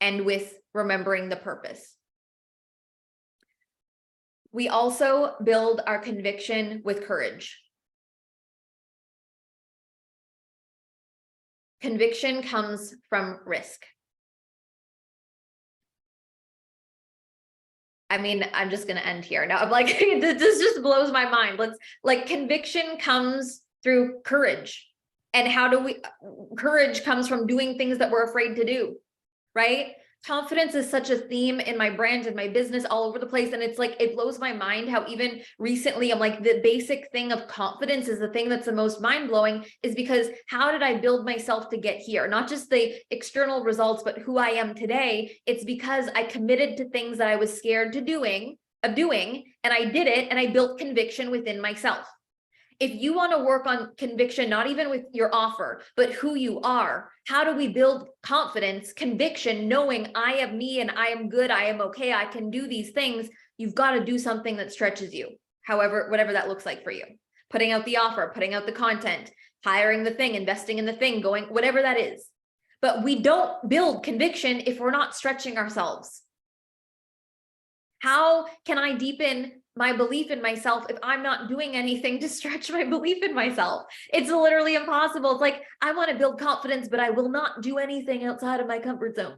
and with remembering the purpose. We also build our conviction with courage. Conviction comes from risk. I mean, I'm just going to end here. Now I'm like, this just blows my mind. Conviction comes through courage. And courage comes from doing things that we're afraid to do, right? Confidence is such a theme in my brand and my business all over the place. And it's like, it blows my mind how even recently I'm like, the basic thing of confidence is the thing that's the most mind blowing, is because how did I build myself to get here? Not just the external results, but who I am today. It's because I committed to things that I was scared of doing, and I did it, and I built conviction within myself. If you want to work on conviction, not even with your offer, but who you are, how do we build confidence, conviction, knowing I am me and I am good, I am okay, I can do these things? You've got to do something that stretches you, however, whatever that looks like for you. Putting out the offer, putting out the content, hiring the thing, investing in the thing, going, whatever that is. But we don't build conviction if we're not stretching ourselves. How can I deepen my belief in myself if I'm not doing anything to stretch my belief in myself? It's literally impossible. It's like, I want to build confidence, but I will not do anything outside of my comfort zone.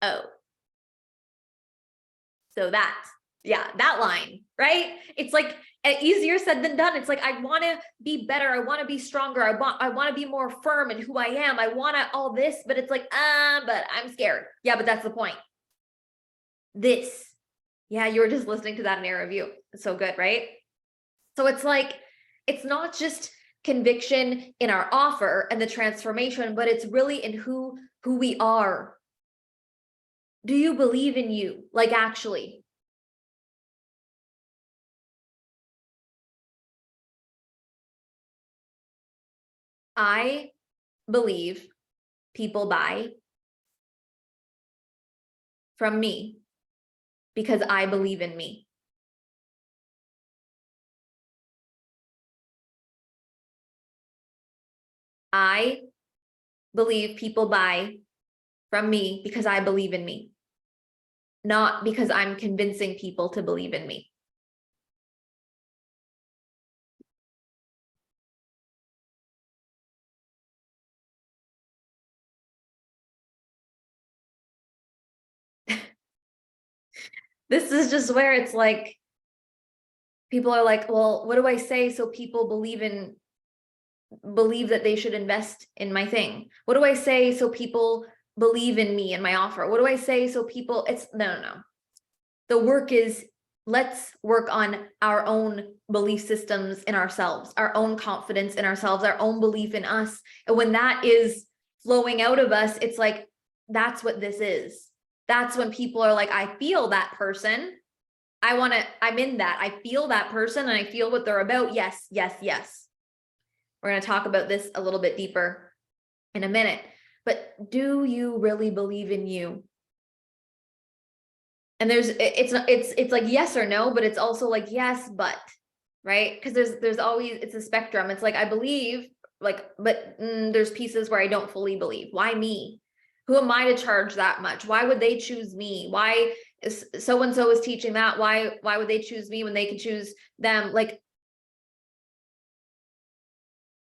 Oh. So that line, right? It's like easier said than done. It's like, I want to be better. I want to be stronger. I want to be more firm in who I am. I want to all this, but it's like, but I'm scared. Yeah, but that's the point. Yeah, you were just listening to that in a review. It's so good, right? So it's like, it's not just conviction in our offer and the transformation, but it's really in who we are. Do you believe in you? Like, actually? I believe people buy from me because I believe in me. I believe people buy from me because I believe in me, not because I'm convincing people to believe in me. This is just where it's like, people are like, well, what do I say so people believe that they should invest in my thing? What do I say so people believe in me and my offer? What do I say so people, it's no. The work is, let's work on our own belief systems in ourselves, our own confidence in ourselves, our own belief in us. And when that is flowing out of us, it's like, that's what this is. That's when people are like, I feel that person. I'm in that. I feel that person and I feel what they're about. Yes, yes, yes. We're going to talk about this a little bit deeper in a minute. But do you really believe in you? And it's like yes or no, but it's also like yes, but, right? Because there's always, it's a spectrum. It's like, I believe, like, but there's pieces where I don't fully believe. Why me? Who am I to charge that much? Why would they choose me? Why is so-and-so is teaching that? Why would they choose me when they could choose them? Like,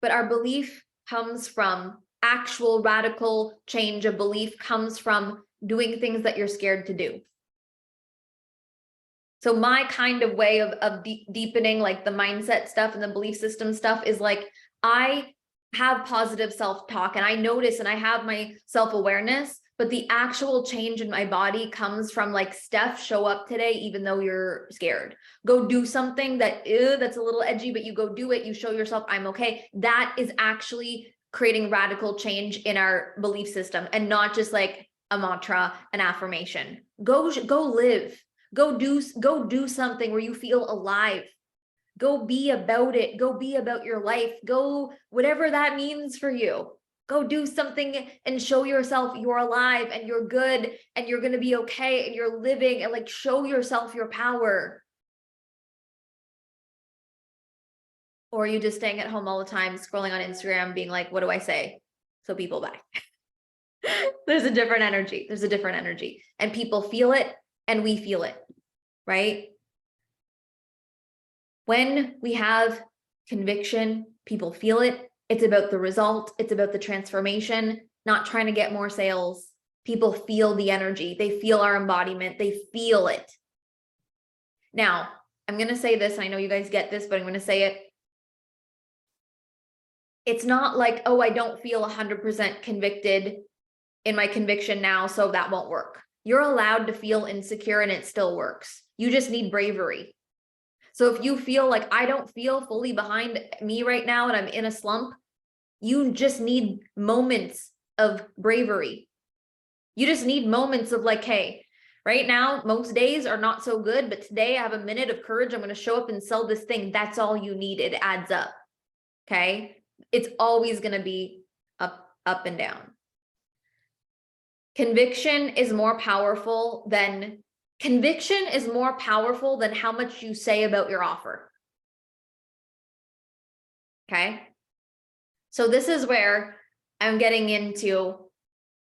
but our belief comes from actual radical change of belief, comes from doing things that you're scared to do. So my kind of way of deepening like the mindset stuff and the belief system stuff is like, I have positive self-talk and I notice and I have my self-awareness, but the actual change in my body comes from like, Steph, show up today, even though you're scared. Go do something that's a little edgy, but you go do it. You show yourself I'm okay. That is actually creating radical change in our belief system and not just like a mantra, an affirmation. Go live. Go do something where you feel alive. Go be about it. Go be about your life. Go, whatever that means for you. Go do something and show yourself you're alive and you're good and you're going to be okay and you're living, and like show yourself your power. Or are you just staying at home all the time, scrolling on Instagram, being like, what do I say so people buy? There's a different energy. There's a different energy. And people feel it and we feel it, right? When we have conviction, people feel it. It's about the result. It's about the transformation, not trying to get more sales. People feel the energy. They feel our embodiment. They feel it. Now, I'm going to say this. I know you guys get this, but I'm going to say it. It's not like, oh, I don't feel 100% convicted in my conviction now, so that won't work. You're allowed to feel insecure and it still works. You just need bravery. So if you feel like I don't feel fully behind me right now and I'm in a slump, you just need moments of bravery. You just need moments of like, hey, right now, most days are not so good, but today I have a minute of courage. I'm going to show up and sell this thing. That's all you need. It adds up. Okay. It's always going to be up and down. Conviction is more powerful than how much you say about your offer. Okay. So this is where I'm getting into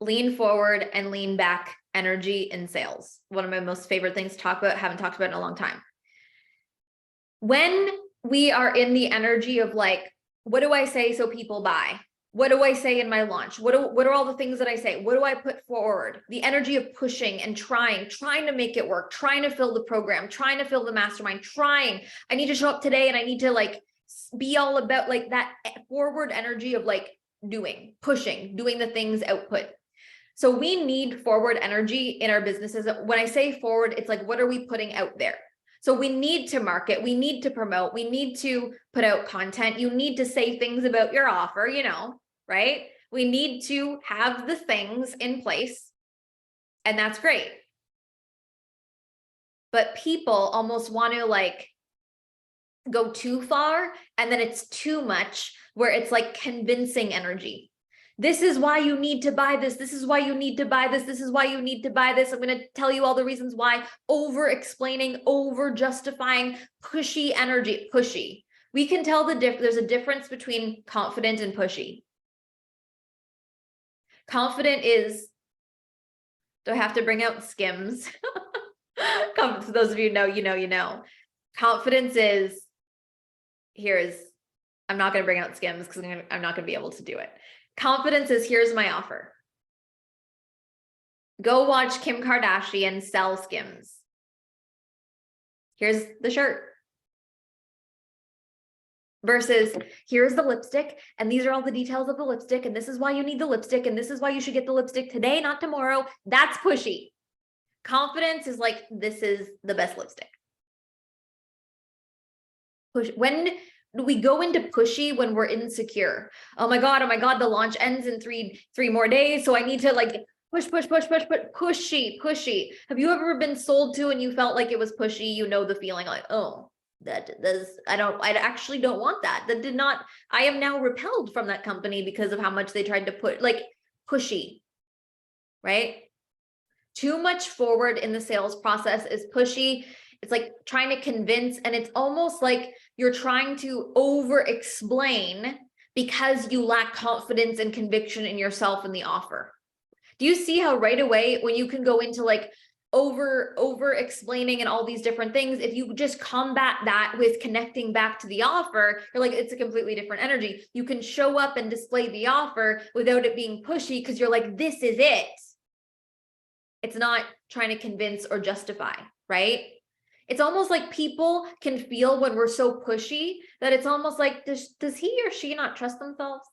lean forward and lean back energy in sales. One of my most favorite things to talk about, haven't talked about in a long time. When we are in the energy of like, what do I say so people buy? What do I say in my launch? What are all the things that I say? What do I put forward? The energy of pushing and trying to make it work, trying to fill the program, trying to fill the mastermind, I need to show up today and I need to like be all about like that forward energy of like pushing, doing the things output. So we need forward energy in our businesses. When I say forward, it's like, what are we putting out there? So we need to market, we need to promote, we need to put out content. You need to say things about your offer, right? We need to have the things in place, and that's great. But people almost want to like go too far, and then it's too much, where it's like convincing energy. This is why you need to buy this. This is why you need to buy this. This is why you need to buy this. I'm going to tell you all the reasons why. Over explaining, over justifying, pushy energy, pushy. We can tell there's a difference between confident and pushy. Confident is, do I have to bring out Skims? For those of you who know, you know. Confidence is, I'm not going to bring out Skims because I'm not going to be able to do it. Confidence is, here's my offer. Go watch Kim Kardashian sell Skims. Here's the shirt. Versus, here's the lipstick, and these are all the details of the lipstick, and this is why you need the lipstick, and this is why you should get the lipstick today, not tomorrow. That's pushy. Confidence is like, this is the best lipstick. When do we go into pushy? When we're insecure. Oh my God, the launch ends in three more days, so I need to like push, pushy. Have you ever been sold to and you felt like it was pushy? You know the feeling like, oh, I actually don't want that. I am now repelled from that company because of how much they tried to put, like, pushy, right? Too much forward in the sales process is pushy. It's like trying to convince, and it's almost like you're trying to over explain because you lack confidence and conviction in yourself and the offer. Do you see how right away, when you can go into like over explaining and all these different things, if you just combat that with connecting back to the offer, you're like, it's a completely different energy. You can show up and display the offer without it being pushy because you're like, this is it. It's not trying to convince or justify, right? It's almost like people can feel when we're so pushy that it's almost like, does he or she not trust themselves?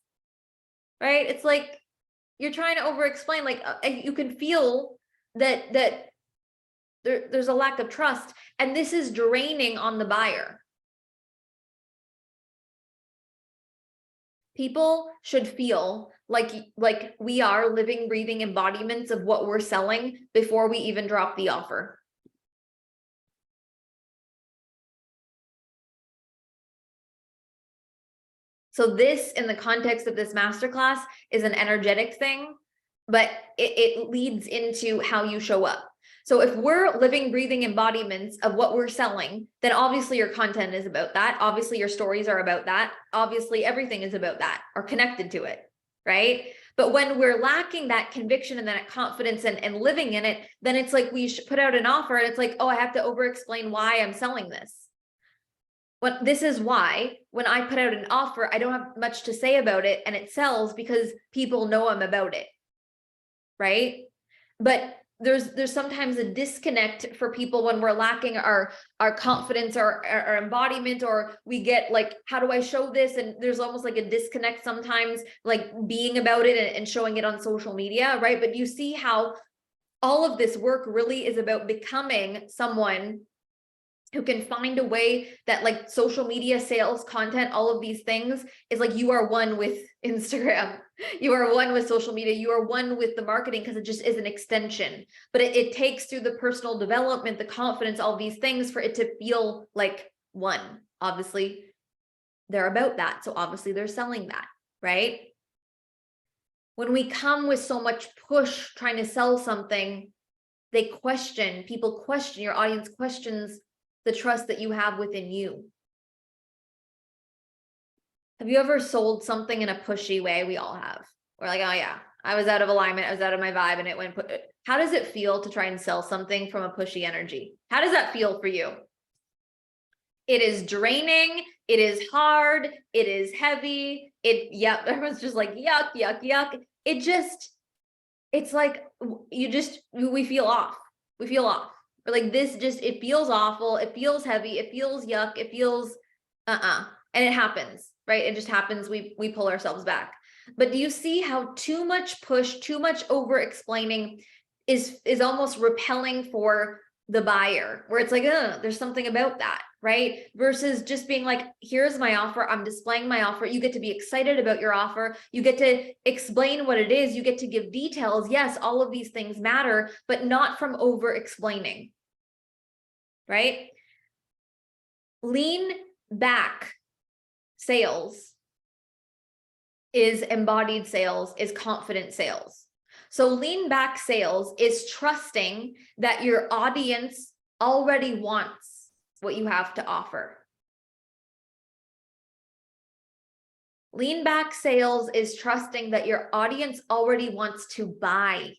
Right? It's like you're trying to over explain, like you can feel that there's a lack of trust, and this is draining on the buyer. People should feel like we are living, breathing embodiments of what we're selling before we even drop the offer. So this, in the context of this masterclass, is an energetic thing, but it leads into how you show up. So if we're living, breathing embodiments of what we're selling, then obviously your content is about that. Obviously your stories are about that. Obviously everything is about that or connected to it, right? But when we're lacking that conviction and that confidence and living in it, then it's like we should put out an offer and it's like, oh, I have to over explain why I'm selling this. But this is why when I put out an offer, I don't have much to say about it, and it sells because people know I'm about it, right? But there's sometimes a disconnect for people when we're lacking our confidence or our embodiment, or we get like, how do I show this? And there's almost like a disconnect sometimes, like being about it and showing it on social media, right? But you see how all of this work really is about becoming someone who can find a way that, like, social media, sales, content, all of these things is like, you are one with Instagram, you are one with social media, you are one with the marketing, because it just is an extension. But it takes through the personal development, the confidence, all these things for it to feel like one. Obviously, they're about that. So obviously they're selling that, right? When we come with so much push trying to sell something, people question, your audience questions the trust that you have within you. Have you ever sold something in a pushy way? We all have. We're like, oh yeah, I was out of alignment, I was out of my vibe, and it went. How does it feel to try and sell something from a pushy energy? How does that feel for you? It is draining, it is hard, it is heavy, everyone's just like, yuck. It's like, we feel off. Or like this, it feels awful, it feels heavy, it feels yuck, it feels and it happens, right? It just happens. We pull ourselves back. But do you see how too much push, too much over explaining is almost repelling for the buyer, where it's like, there's something about that, right? Versus just being like, here's my offer, I'm displaying my offer. You get to be excited about your offer, you get to explain what it is, you get to give details. Yes, all of these things matter, but not from over explaining, right? Lean back sales is embodied sales, is confident sales. So lean back sales is trusting that your audience already wants what you have to offer. Lean back sales is trusting that your audience already wants to buy.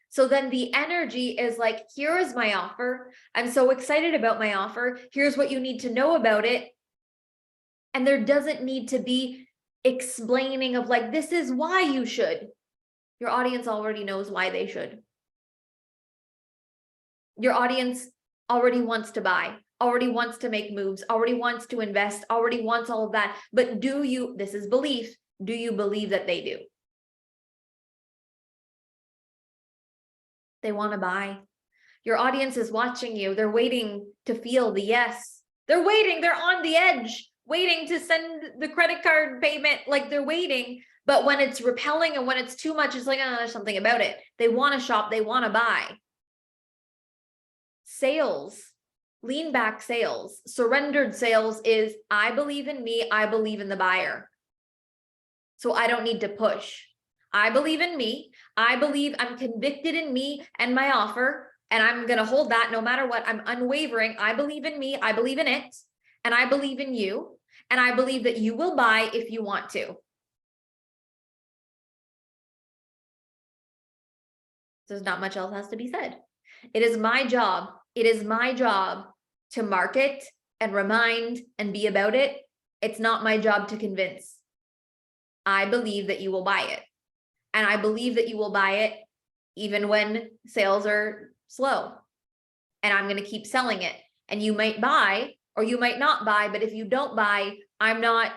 So then the energy is like, here is my offer. I'm so excited about my offer. Here's what you need to know about it. And there doesn't need to be explaining of like, this is why you should. Your audience already knows why they should. Your audience already wants to buy, already wants to make moves, already wants to invest, already wants all of that. But do you, this is belief, do you believe that they do? They want to buy. Your audience is watching you. They're waiting to feel the yes. They're waiting. They're on the edge, waiting to send the credit card payment. Like they're waiting. But when it's repelling and when it's too much, it's like, oh, there's something about it. They want to shop. They want to buy. Sales, lean back sales, surrendered sales is I believe in me. I believe in the buyer. So I don't need to push. I believe in me. I believe I'm convicted in me and my offer. And I'm going to hold that no matter what. I'm unwavering. I believe in me. I believe in it. And I believe in you. And I believe that you will buy if you want to. There's not much else has to be said. It is my job. It is my job to market and remind and be about it. It's not my job to convince. I believe that you will buy it. And I believe that you will buy it even when sales are slow. And I'm going to keep selling it. And you might buy or you might not buy. But if you don't buy, I'm not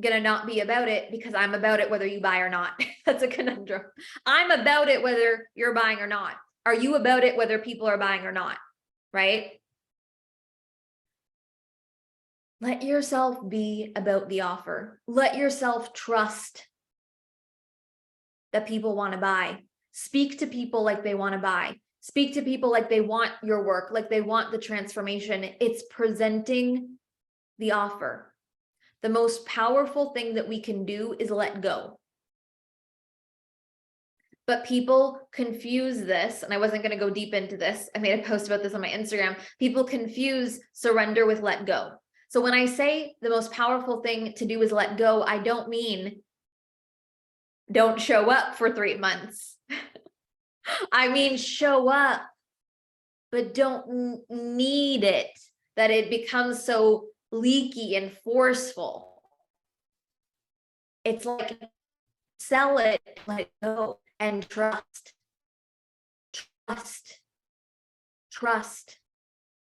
going to not be about it because I'm about it whether you buy or not. That's a conundrum. I'm about it whether you're buying or not. Are you about it whether people are buying or not? Right? Let yourself be about the offer. Let yourself trust that people want to buy. Speak to people like they want to buy. Speak to people like they want your work, like they want the transformation. It's presenting the offer. The most powerful thing that we can do is let go. But people confuse this, and I wasn't going to go deep into this. I made a post about this on my Instagram. People confuse surrender with let go. So when I say the most powerful thing to do is let go, I don't mean don't show up for 3 months. I mean, show up, but don't need it, that it becomes so leaky and forceful. It's like sell it, let it go, and trust. Trust.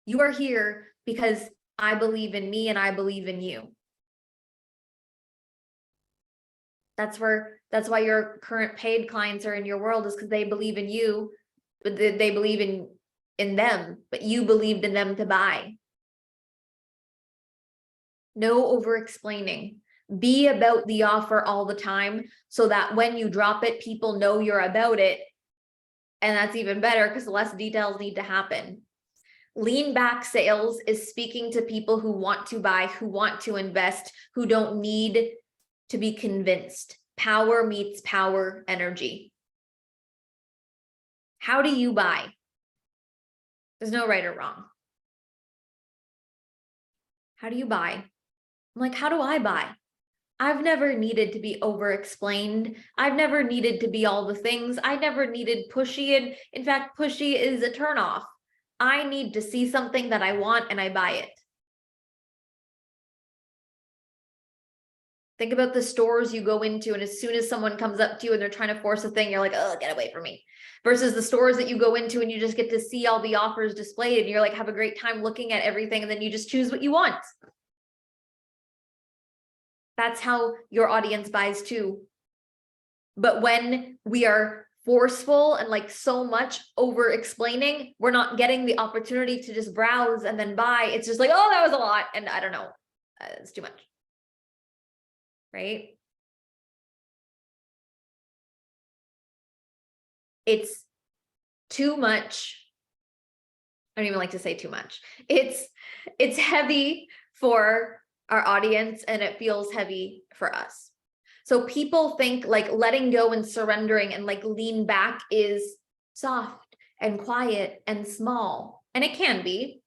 You are here because I believe in me and I believe in you. That's why your current paid clients are in your world, is because they believe in you, but they believe in them, but you believed in them to buy. No over explaining. Be about the offer all the time so that when you drop it, people know you're about it. And that's even better because less details need to happen. Lean back sales is speaking to people who want to buy, who want to invest, who don't need to be convinced. Power meets power energy. How do you buy? There's no right or wrong. How do you buy? I'm like, how do I buy? I've never needed to be over-explained. I've never needed to be all the things. I never needed pushy. And in fact, pushy is a turnoff. I need to see something that I want and I buy it. Think about the stores you go into, and as soon as someone comes up to you and they're trying to force a thing, you're like, oh, get away from me. Versus the stores that you go into and you just get to see all the offers displayed and you're like, have a great time looking at everything, and then you just choose what you want. That's how your audience buys too. But when we are forceful and like so much over explaining, we're not getting the opportunity to just browse and then buy. It's just like, oh, that was a lot. And I don't know, it's too much. Right? It's too much. I don't even like to say too much. It's heavy for our audience, and it feels heavy for us. So people think like letting go and surrendering and like lean back is soft and quiet and small. And it can be.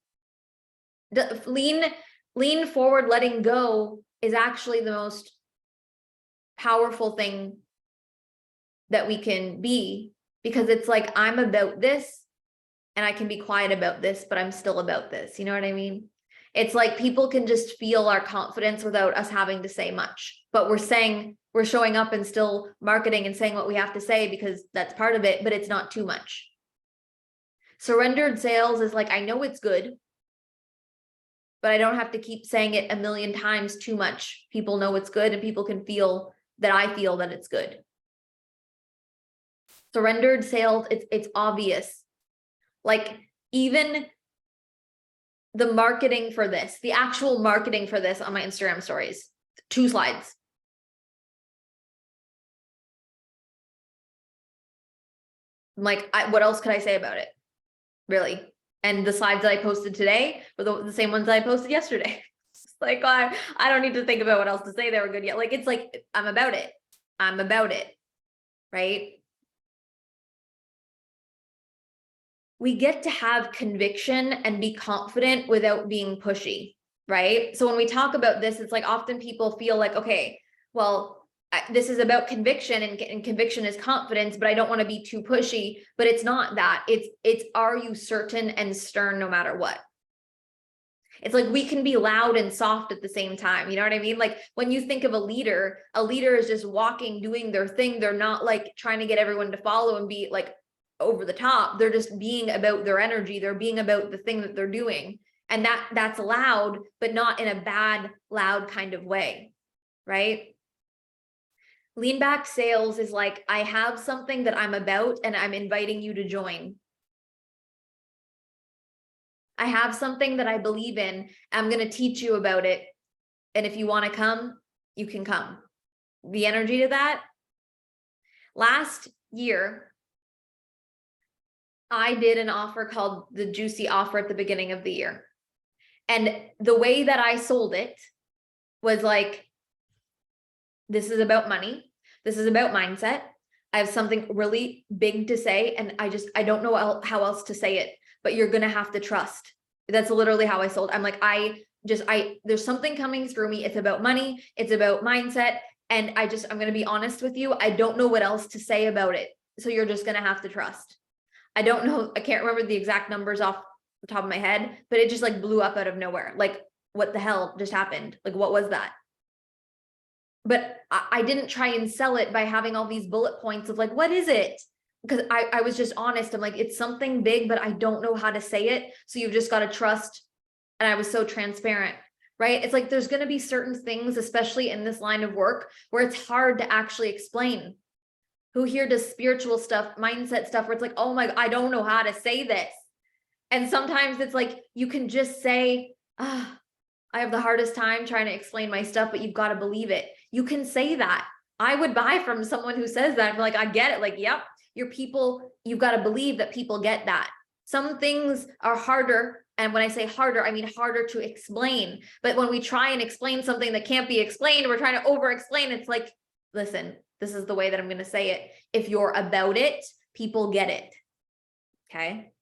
Lean forward, letting go is actually the most powerful thing that we can be, because it's like, I'm about this and I can be quiet about this, but I'm still about this. You know what I mean? It's like people can just feel our confidence without us having to say much, but we're showing up and still marketing and saying what we have to say because that's part of it, but it's not too much. Surrendered sales is like, I know it's good, but I don't have to keep saying it a million times too much. People know it's good and people can feel that I feel that it's good. Surrendered sales, it's obvious. Like even the marketing for this, the actual marketing for this on my Instagram stories, 2 slides. I'm like, what else could I say about it? Really? And the slides that I posted today were the same ones that I posted yesterday. It's like, I don't need to think about what else to say. They were good yet. Like, it's like, I'm about it. I'm about it. Right? We get to have conviction and be confident without being pushy, right? So when we talk about this, it's like often people feel like, okay, well, this is about conviction and conviction is confidence, but I don't want to be too pushy. But it's not that. It's are you certain and stern no matter what? It's like we can be loud and soft at the same time. You know what I mean? Like when you think of a leader is just walking, doing their thing. They're not like trying to get everyone to follow and be like over the top. They're just being about their energy. They're being about the thing that they're doing. And that's loud, but not in a bad, loud kind of way, right? Lean back sales is like, I have something that I'm about and I'm inviting you to join. I have something that I believe in. I'm going to teach you about it. And if you want to come, you can come. The energy to that. Last year, I did an offer called the Juicy Offer at the beginning of the year. And the way that I sold it was like, this is about money. This is about mindset. I have something really big to say. And I don't know how else to say it, but you're going to have to trust. That's literally how I sold. I'm like, there's something coming through me. It's about money. It's about mindset. And I'm going to be honest with you. I don't know what else to say about it. So you're just going to have to trust. I don't know. I can't remember the exact numbers off the top of my head, but it just like blew up out of nowhere. Like, what the hell just happened? Like, what was that? But I didn't try and sell it by having all these bullet points of like, what is it? Because I was just honest. I'm like, it's something big, but I don't know how to say it. So you've just got to trust. And I was so transparent, right? It's like, there's going to be certain things, especially in this line of work, where it's hard to actually explain. Who here does spiritual stuff, mindset stuff, where it's like, oh my, I don't know how to say this. And sometimes it's like, you can just say, I have the hardest time trying to explain my stuff, but you've got to believe it. You can say that. I would buy from someone who says that. I'm like, I get it. Like, yep, your people, you've got to believe that people get that. Some things are harder. And when I say harder, I mean harder to explain. But when we try and explain something that can't be explained, we're trying to over explain. It's like, listen, this is the way that I'm going to say it. If you're about it, people get it. Okay.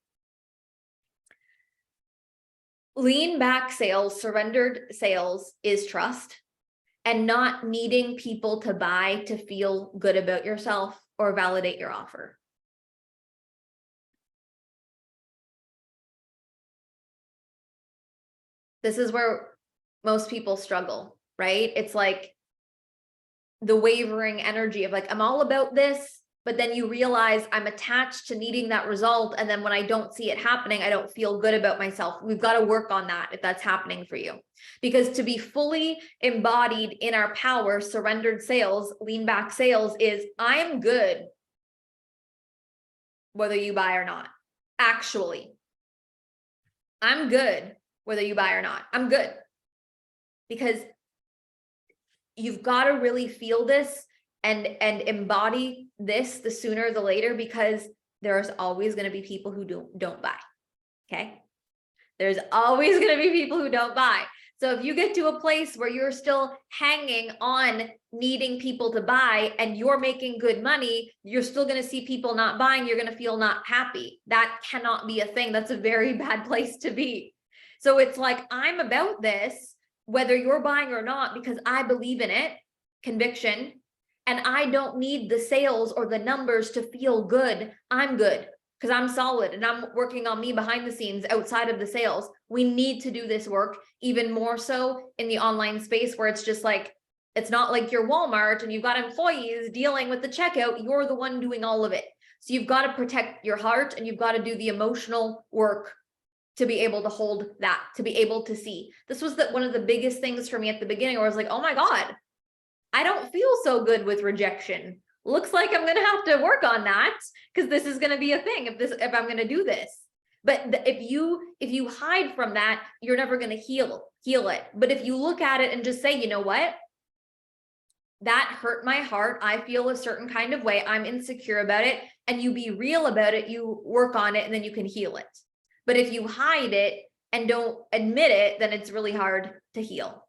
Lean back sales, surrendered sales is trust and not needing people to buy to feel good about yourself or validate your offer. This is where most people struggle, right? It's like the wavering energy of like, I'm all about this, but then you realize I'm attached to needing that result. And then when I don't see it happening, I don't feel good about myself. We've got to work on that if that's happening for you. Because to be fully embodied in our power, surrendered sales, lean back sales is I'm good whether you buy or not. Actually, I'm good whether you buy or not. I'm good. Because you've got to really feel this and embody this the sooner the later, because there's always going to be people who don't buy. Okay. There's always going to be people who don't buy. So if you get to a place where you're still hanging on needing people to buy and you're making good money, you're still going to see people not buying. You're going to feel not happy. That cannot be a thing. That's a very bad place to be. So it's like, I'm about this, whether you're buying or not, because I believe in it, conviction, and I don't need the sales or the numbers to feel good. I'm good because I'm solid and I'm working on me behind the scenes outside of the sales. We need to do this work even more so in the online space where it's just like, it's not like you're Walmart and you've got employees dealing with the checkout. You're the one doing all of it. So you've got to protect your heart and you've got to do the emotional work to be able to hold that, to be able to see. This was one of the biggest things for me at the beginning where I was like, oh my God, I don't feel so good with rejection. Looks like I'm going to have to work on that because this is going to be a thing if I'm going to do this. But if you hide from that, you're never going to heal it. But if you look at it and just say, you know what? That hurt my heart. I feel a certain kind of way. I'm insecure about it. And you be real about it. You work on it and then you can heal it. But if you hide it and don't admit it, then it's really hard to heal,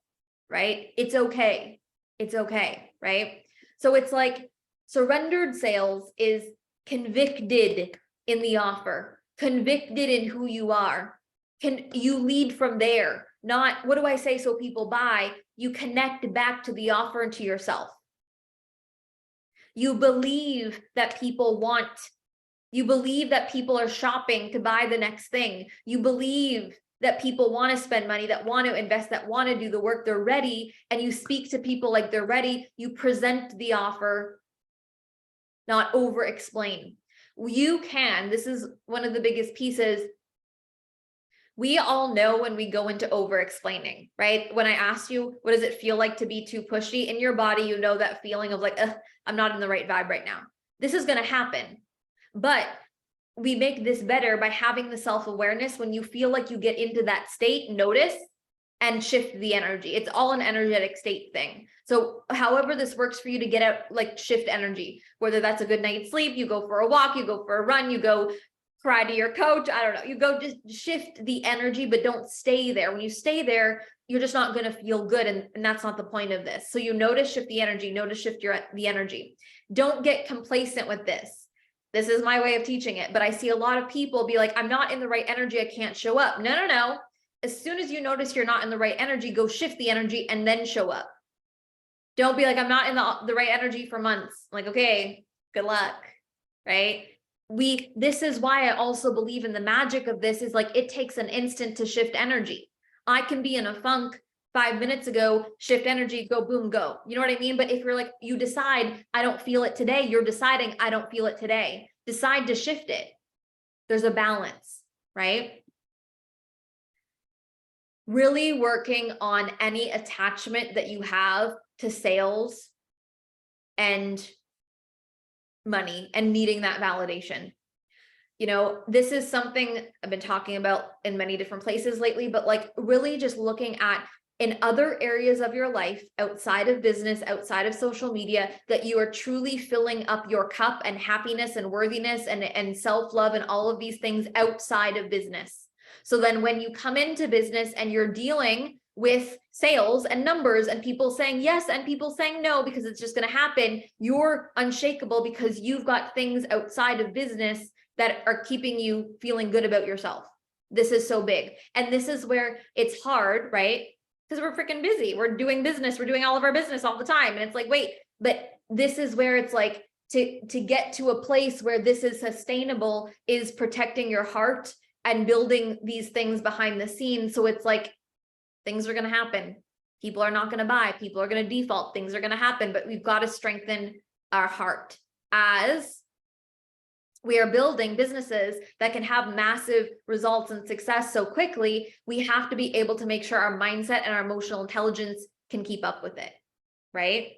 right? It's okay. It's okay, right? So it's like surrendered sales is convicted in the offer, convicted in who you are. Can you lead from there? Not, what do I say so people buy? You connect back to the offer and to yourself. You believe that people want. You believe that people are shopping to buy the next thing. You believe that people want to spend money, that want to invest, that want to do the work. They're ready. And you speak to people like they're ready. You present the offer, not over explain. You can, this is one of the biggest pieces. We all know when we go into over explaining, right? When I asked you, what does it feel like to be too pushy in your body? You know, that feeling of like, I'm not in the right vibe right now. This is going to happen. But we make this better by having the self-awareness. When you feel like you get into that state, notice and shift the energy. It's all an energetic state thing. So however this works for you to get out, like shift energy, whether that's a good night's sleep, you go for a walk, you go for a run, you go cry to your coach, I don't know, you go just shift the energy, but don't stay there. When you stay there, you're just not going to feel good. And that's not the point of this. So you notice, shift the energy, notice, shift the energy. Don't get complacent with this. This is my way of teaching it, but I see a lot of people be like, I'm not in the right energy. I can't show up. No. As soon as you notice you're not in the right energy, go shift the energy and then show up. Don't be like, I'm not in the right energy for months. Like, okay, good luck, right? This is why I also believe in the magic of this is like, it takes an instant to shift energy. I can be in a funk 5 minutes ago, shift energy, go, boom, go. You know what I mean? But if you're like, you decide, I don't feel it today, you're deciding, I don't feel it today. Decide to shift it. There's a balance, right? Really working on any attachment that you have to sales and money and needing that validation. You know, this is something I've been talking about in many different places lately, but like really just looking at in other areas of your life, outside of business, outside of social media, that you are truly filling up your cup and happiness and worthiness and self-love and all of these things outside of business. So then when you come into business and you're dealing with sales and numbers and people saying yes and people saying no because it's just going to happen, you're unshakable because you've got things outside of business that are keeping you feeling good about yourself. This is so big. And this is where it's hard, right? Because we're freaking busy. We're doing business. We're doing all of our business all the time. And it's like, wait, but this is where it's like to get to a place where this is sustainable is protecting your heart and building these things behind the scenes. So it's like, things are going to happen. People are not going to buy. People are going to default. Things are going to happen, but we've got to strengthen our heart as we are building businesses that can have massive results and success so quickly. We have to be able to make sure our mindset and our emotional intelligence can keep up with it, right?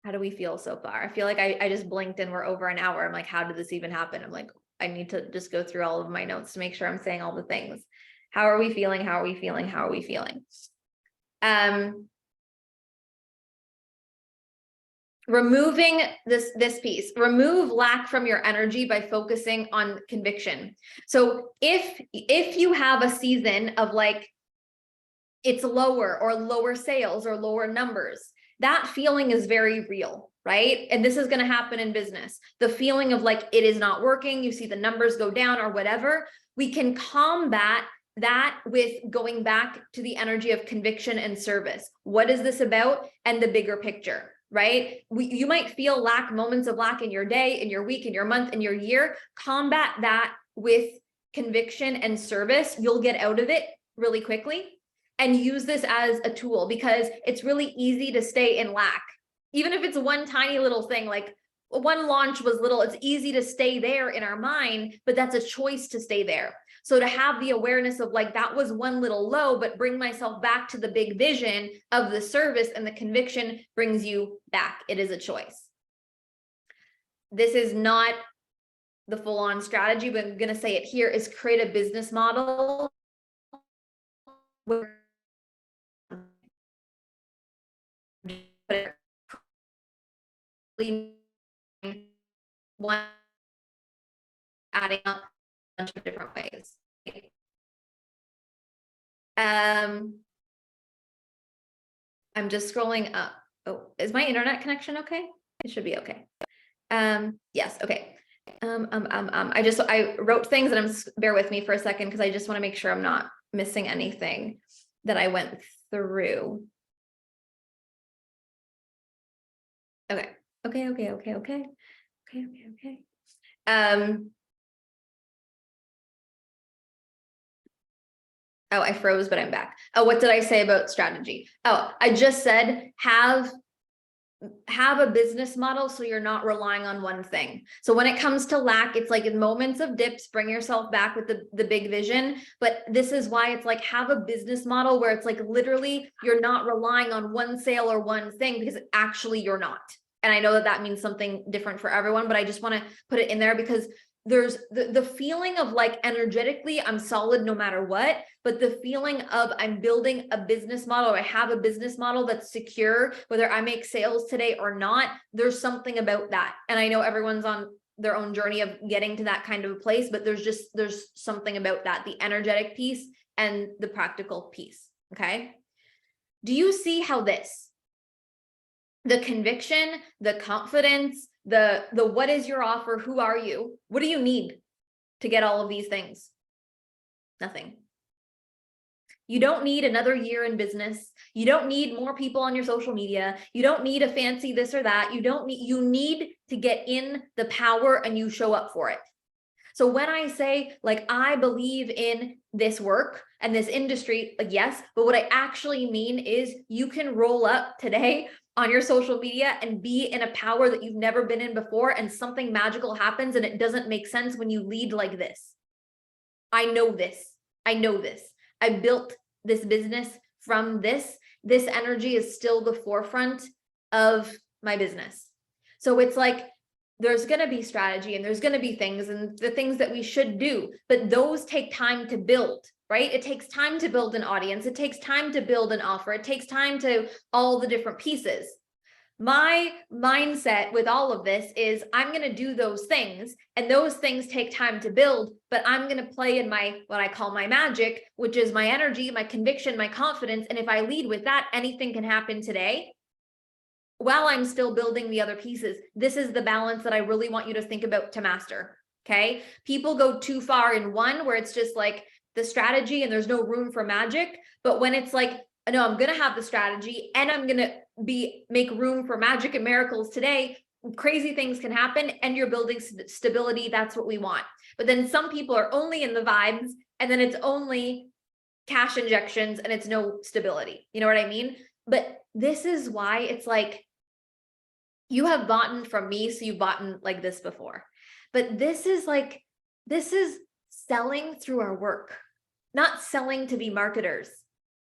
How do we feel so far? I feel like I just blinked and we're over an hour. I'm like, how did this even happen? I'm like, I need to just go through all of my notes to make sure I'm saying all the things. How are we feeling? How are we feeling? How are we feeling? removing this piece, remove lack from your energy by focusing on conviction. So if you have a season of like, it's lower sales or lower numbers, that feeling is very real, right? And this is going to happen in business. The feeling of like, it is not working, you see the numbers go down or whatever. We can combat that with going back to the energy of conviction and service. What is this about? And the bigger picture, right? You might feel moments of lack in your day, in your week, in your month, in your year. Combat that with conviction and service. You'll get out of it really quickly. And use this as a tool, because it's really easy to stay in lack. Even if it's one tiny little thing, like one launch was little, it's easy to stay there in our mind, but that's a choice to stay there. So to have the awareness of like, that was one little low, but bring myself back to the big vision of the service, and the conviction brings you back. It is a choice. This is not the full-on strategy, but I'm going to say it here, is create a business model where one adding up a bunch of different ways. I'm just scrolling up. Oh, is my internet connection okay? It should be okay. Yes, okay. I wrote things, and bear with me for a second, because I just want to make sure I'm not missing anything that I went through. Okay. Oh, I froze, but I'm back. Oh, what did I say about strategy? Oh, I just said have a business model so you're not relying on one thing. So when it comes to lack, it's like in moments of dips, bring yourself back with the big vision. But this is why it's like, have a business model where it's like literally you're not relying on one sale or one thing, because actually you're not. And I know that means something different for everyone, but I just want to put it in there, because there's the feeling of like energetically, I'm solid no matter what, but the feeling of I'm building a business model, or I have a business model that's secure, whether I make sales today or not, there's something about that. And I know everyone's on their own journey of getting to that kind of a place, but there's something about that, the energetic piece and the practical piece. Okay. Do you see how the conviction, the confidence, the what is your offer? Who are you? What do you need to get all of these things? Nothing. You don't need another year in business. You don't need more people on your social media. You don't need a fancy this or that. You need to get in the power, and you show up for it. So when I say like, I believe in this work and this industry, like, yes, but what I actually mean is you can roll up today on your social media and be in a power that you've never been in before, and something magical happens, and it doesn't make sense when you lead like this. I know this. I built this business from this. This energy is still the forefront of my business. So it's like, there's going to be strategy, and there's going to be things, and the things that we should do, but those take time to build, right? It takes time to build an audience. It takes time to build an offer. It takes time to all the different pieces. My mindset with all of this is I'm going to do those things, and those things take time to build, but I'm going to play in my, what I call my magic, which is my energy, my conviction, my confidence. And if I lead with that, anything can happen today while I'm still building the other pieces. This is the balance that I really want you to think about to master. Okay. People go too far in one, where it's just like the strategy and there's no room for magic. But when it's like, no, I'm going to have the strategy, and I'm going to make room for magic and miracles today, crazy things can happen, and you're building stability. That's what we want. But then some people are only in the vibes, and then it's only cash injections, and it's no stability. You know what I mean? But this is why it's like, you have bought from me, so you've bought like this before. But this is selling through our work, not selling to be marketers,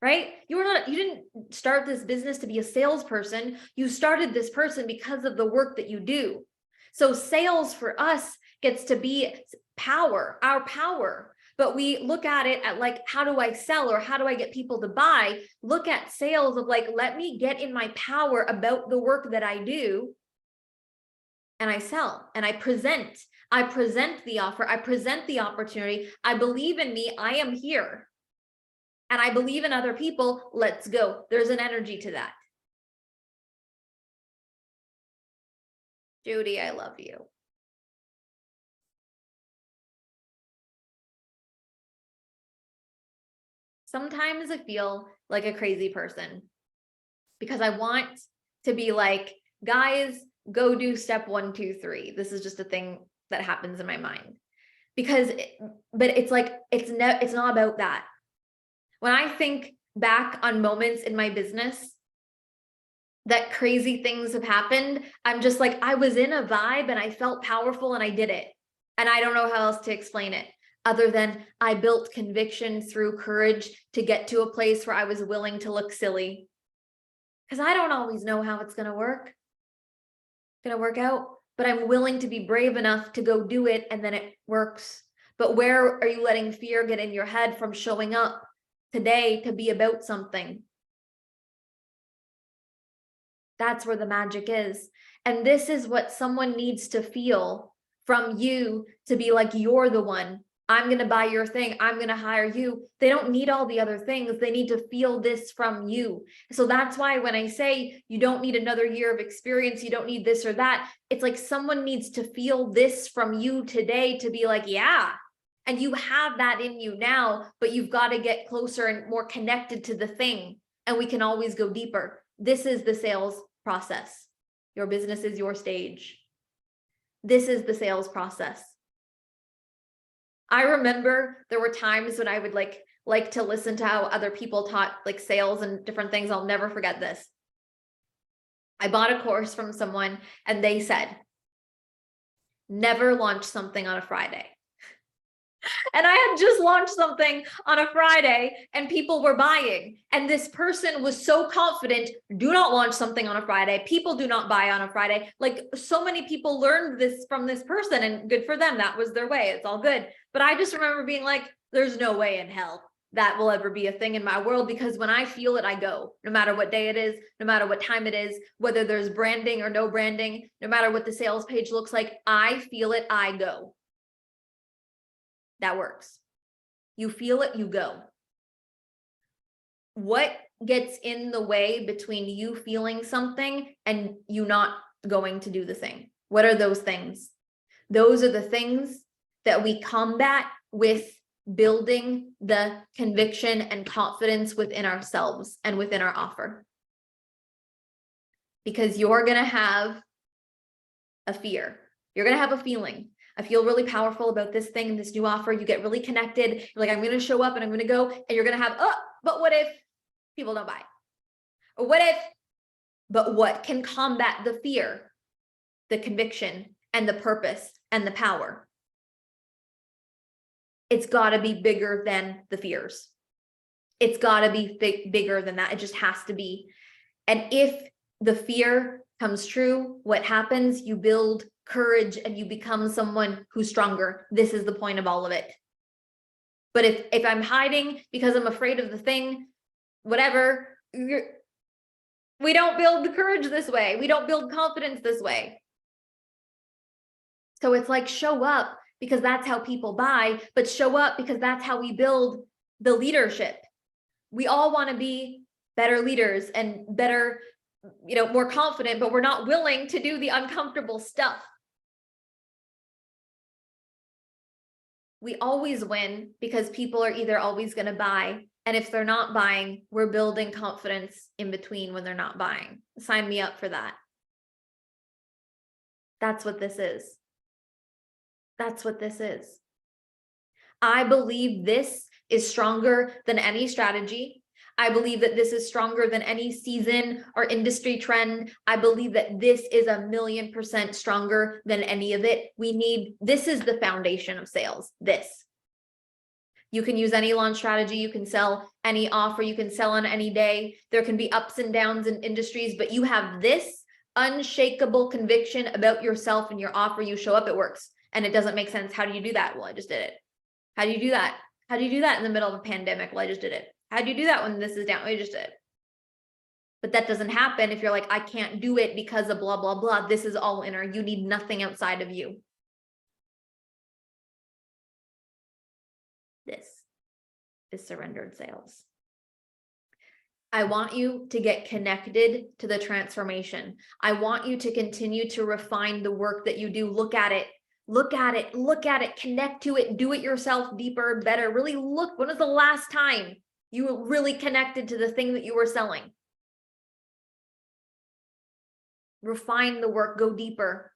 right? You didn't start this business to be a salesperson. You started this person because of the work that you do. So sales for us gets to be power, our power. But we look at it at like, how do I sell, or how do I get people to buy? Look at sales of like, let me get in my power about the work that I do. and I sell and I present the offer. I present the opportunity. I believe in me. I am here. And I believe in other people. Let's go. There's an energy to that. Judy, I love you. Sometimes I feel like a crazy person because I want to be like, guys, go do step 1, 2, 3. This is just a thing that happens in my mind but it's like, it's not about that. When I think back on moments in my business that crazy things have happened, I'm just like, I was in a vibe and I felt powerful and I did it. And I don't know how else to explain it other than I built conviction through courage to get to a place where I was willing to look silly. Because I don't always know how it's going to work out, but I'm willing to be brave enough to go do it, and then it works. But where are you letting fear get in your head from showing up today to be about something? That's where the magic is. And this is what someone needs to feel from you to be like, you're the one. I'm going to buy your thing. I'm going to hire you. They don't need all the other things. They need to feel this from you. So that's why when I say you don't need another year of experience, you don't need this or that, it's like someone needs to feel this from you today to be like, yeah. And you have that in you now, but you've got to get closer and more connected to the thing. And we can always go deeper. This is the sales process. Your business is your stage. This is the sales process. I remember there were times when I would like to listen to how other people taught like sales and different things. I'll never forget this. I bought a course from someone and they said, never launch something on a Friday. And I had just launched something on a Friday and people were buying. And this person was so confident, do not launch something on a Friday. People do not buy on a Friday. Like so many people learned this from this person and good for them. That was their way. It's all good. But I just remember being like, there's no way in hell that will ever be a thing in my world, because when I feel it, I go, no matter what day it is, no matter what time it is, whether there's branding or no branding, no matter what the sales page looks like, I feel it, I go. That works. You feel it, you go. What gets in the way between you feeling something and you not going to do the thing? What are those things? Those are the things that we combat with building the conviction and confidence within ourselves and within our offer. Because you're going to have a fear. You're going to have a feeling. I feel really powerful about this thing and this new offer. You get really connected. You're like, I'm going to show up and I'm going to go, and you're going to have, oh, but what if people don't buy? Or but what can combat the fear, the conviction, and the purpose and the power? It's got to be bigger than the fears. It's got to be bigger than that. It just has to be. And if the fear comes true, what happens? You build courage and you become someone who's stronger. This is the point of all of it. But if I'm hiding because I'm afraid of the thing, whatever, we don't build the courage this way. We don't build confidence this way. So it's like, show up because that's how people buy, but show up because that's how we build the leadership. We all want to be better leaders and better, more confident, but we're not willing to do the uncomfortable stuff. We always win because people are either always going to buy, and if they're not buying, we're building confidence in between when they're not buying. Sign me up for that. That's what this is. That's what this is. I believe this is stronger than any strategy. I believe that this is stronger than any season or industry trend. I believe that this is 1,000,000% stronger than any of it. This is the foundation of sales. This. You can use any launch strategy. You can sell any offer. You can sell on any day. There can be ups and downs in industries, but you have this unshakable conviction about yourself and your offer. You show up, it works. And it doesn't make sense. How do you do that? Well, I just did it. How do you do that? How do you do that in the middle of a pandemic? Well, I just did it. How do you do that when this is down? I just did it. But that doesn't happen if you're like, I can't do it because of blah, blah, blah. This is all inner. You need nothing outside of you. This is surrendered sales. I want you to get connected to the transformation. I want you to continue to refine the work that you do. Look at it, look at it, look at it, connect to it, do it yourself deeper, better. Really look, when was the last time you were really connected to the thing that you were selling? Refine the work, go deeper.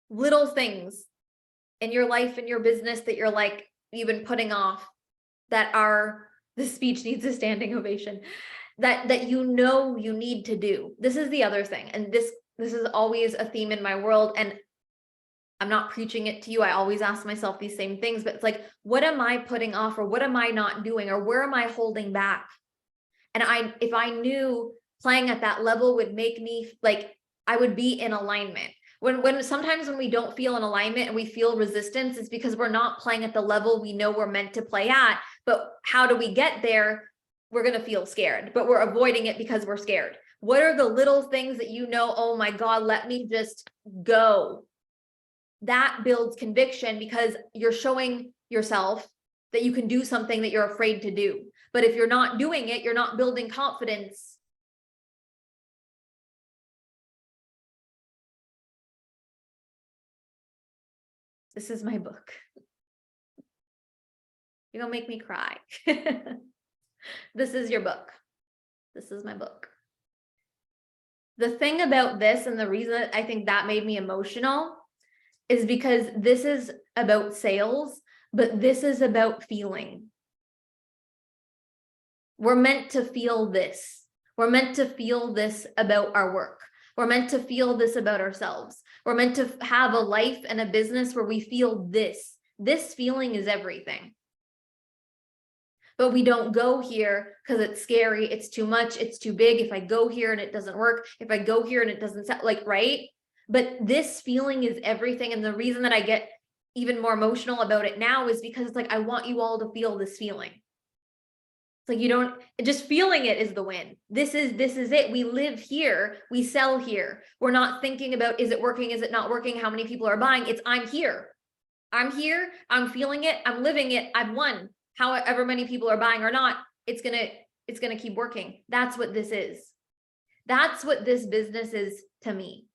Little things in your life, in your business that you're like, you've been putting off, that are, the speech needs a standing ovation, that you know you need to do. This is the other thing. And this is always a theme in my world. And I'm not preaching it to you. I always ask myself these same things, but it's like, what am I putting off, or what am I not doing, or where am I holding back? And if I knew playing at that level would make me like, I would be in alignment. When sometimes when we don't feel in alignment and we feel resistance, it's because we're not playing at the level we know we're meant to play at. But how do we get there? We're going to feel scared, but we're avoiding it because we're scared. What are the little things that you know, oh my God, let me just go? That builds conviction, because you're showing yourself that you can do something that you're afraid to do. But if you're not doing it, you're not building confidence. This is my book. You're gonna make me cry. This is your book. This is my book. The thing about this, and the reason that I think that made me emotional, is because this is about sales, but this is about feeling. We're meant to feel this. We're meant to feel this about our work. We're meant to feel this about ourselves. We're meant to have a life and a business where we feel this. This feeling is everything. But we don't go here because it's scary. It's too much. It's too big. If I go here and it doesn't work, if I go here and it doesn't sound like, right? But this feeling is everything. And the reason that I get even more emotional about it now is because it's like, I want you all to feel this feeling. It's like, you don't, just feeling it is the win. This is it. We live here. We sell here. We're not thinking about, is it working? Is it not working? How many people are buying? It's, I'm here. I'm here. I'm feeling it. I'm living it. I've won. However many people are buying or not, it's gonna keep working. That's what this is. That's what this business is to me.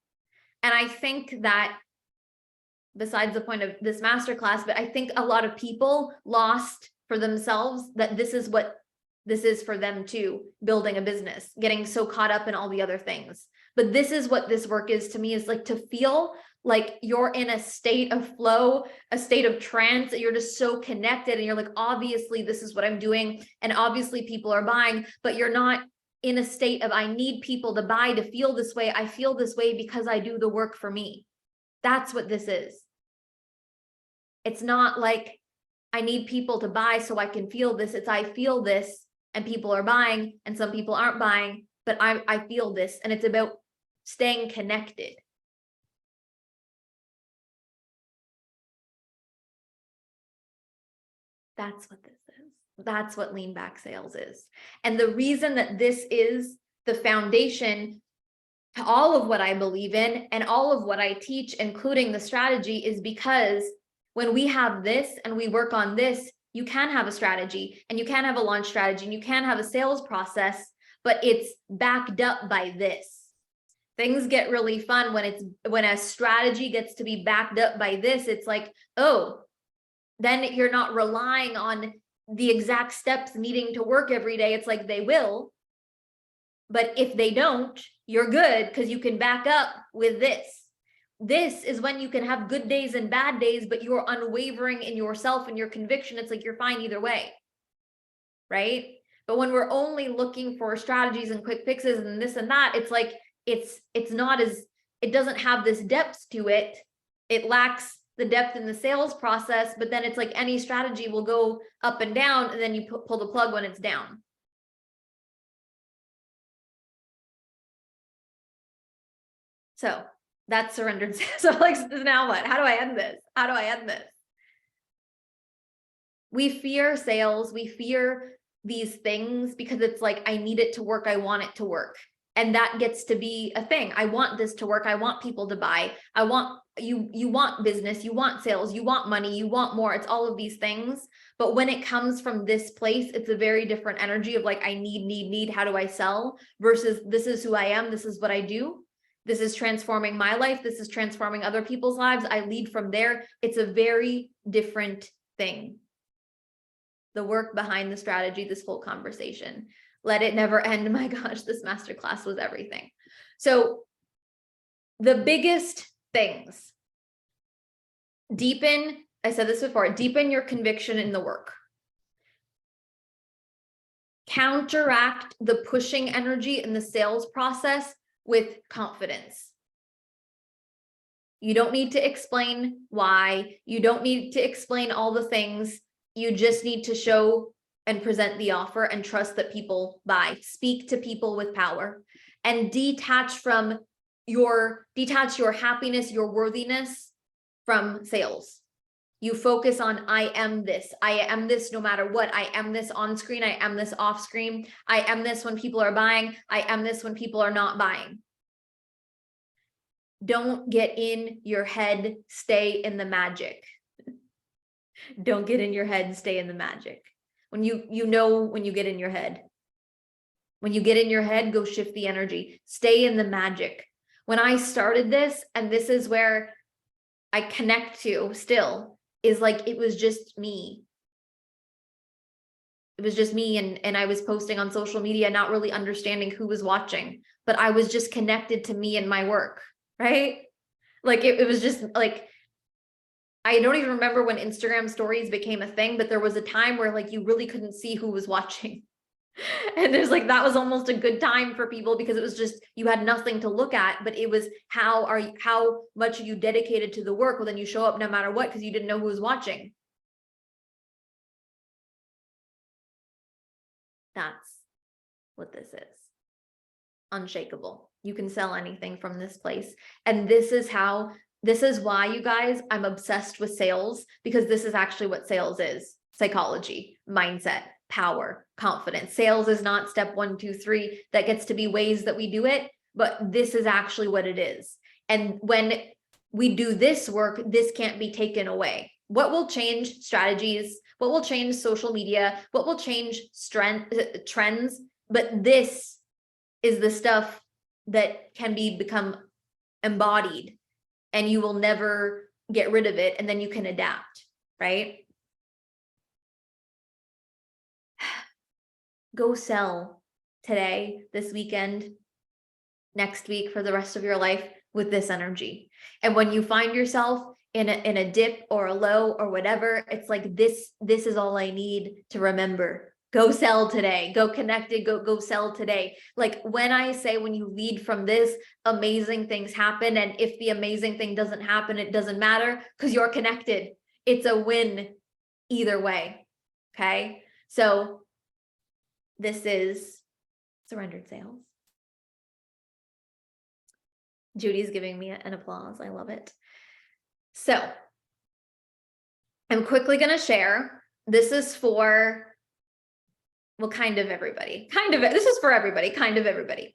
And I think that, besides the point of this masterclass, but I think a lot of people lost for themselves that this is what this is for them too, building a business, getting so caught up in all the other things. But this is what this work is to me, is like to feel like you're in a state of flow, a state of trance, that you're just so connected and you're like, obviously this is what I'm doing. And obviously people are buying, but you're not in a state of, I need people to buy to feel this way. I feel this way because I do the work for me. That's what this is. It's not like I need people to buy so I can feel this. It's, I feel this and people are buying and some people aren't buying, but I feel this, and it's about staying connected. That's what this is. That's what lean back sales is. And the reason that this is the foundation to all of what I believe in and all of what I teach, including the strategy, is because when we have this and we work on this, you can have a strategy and you can have a launch strategy and you can have a sales process, but it's backed up by this. Things get really fun when a strategy gets to be backed up by this. It's like, oh, then you're not relying on the exact steps needing to work every day. It's like, they will, but if they don't, you're good because you can back up with this. This is when you can have good days and bad days, but you're unwavering in yourself and your conviction. It's like, you're fine either way, right? But when we're only looking for strategies and quick fixes and this and that, it's like, it's not as, it doesn't have this depth to it. It lacks the depth in the sales process, but then it's like any strategy will go up and down, and then you pull the plug when it's down. So that's surrendered sales. So like, now what? How do I end this? How do I end this? We fear sales. We fear these things because it's like, I need it to work. I want it to work. And that gets to be a thing. I want this to work. I want people to buy. I want you want business, you want sales, you want money, you want more. It's all of these things. But when it comes from this place, it's a very different energy of like, I need, how do I sell? Versus this is who I am. This is what I do. This is transforming my life. This is transforming other people's lives. I lead from there. It's a very different thing. The work behind the strategy, this whole conversation. Let it never end. My gosh, this masterclass was everything. So the biggest things, deepen, I said this before, deepen your conviction in the work. Counteract the pushing energy in the sales process with confidence. You don't need to explain why. You don't need to explain all the things. You just need to show and present the offer and trust that people buy. Speak to people with power and detach your happiness, your worthiness from sales. You focus on, I am this no matter what. I am this on screen. I am this off screen. I am this when people are buying. I am this when people are not buying. Don't get in your head, stay in the magic. Don't get in your head, stay in the magic. When you know when you get in your head. When you get in your head, go shift the energy. Stay in the magic. When I started this, and this is where I connect to still, is like, it was just me. It was just me, and I was posting on social media, not really understanding who was watching, but I was just connected to me and my work, right? Like it was just like, I don't even remember when Instagram stories became a thing, but there was a time where like you really couldn't see who was watching. And there's like, that was almost a good time for people because it was just, you had nothing to look at, but it was how much are you dedicated to the work? Well, then you show up no matter what, because you didn't know who was watching. That's what this is. Unshakable. You can sell anything from this place. And this is why, you guys, I'm obsessed with sales, because this is actually what sales is. Psychology, mindset, power, confidence. Sales is not step 1, 2, 3. That gets to be ways that we do it, but this is actually what it is. And when we do this work, this can't be taken away. What will change strategies? What will change social media? What will change trends? But this is the stuff that can become embodied, and you will never get rid of it. And then you can adapt, right? Go sell today, this weekend, next week, for the rest of your life with this energy. And when you find yourself in a dip or a low or whatever, it's like, this is all I need to remember. Go sell today, go connected, go sell today. Like when I say, when you lead from this, amazing things happen. And if the amazing thing doesn't happen, it doesn't matter, because you're connected. It's a win either way. Okay. So this is surrendered sales. Judy's giving me an applause. I love it. So I'm quickly going to share. This is for, well, kind of everybody. This is for everybody, kind of everybody.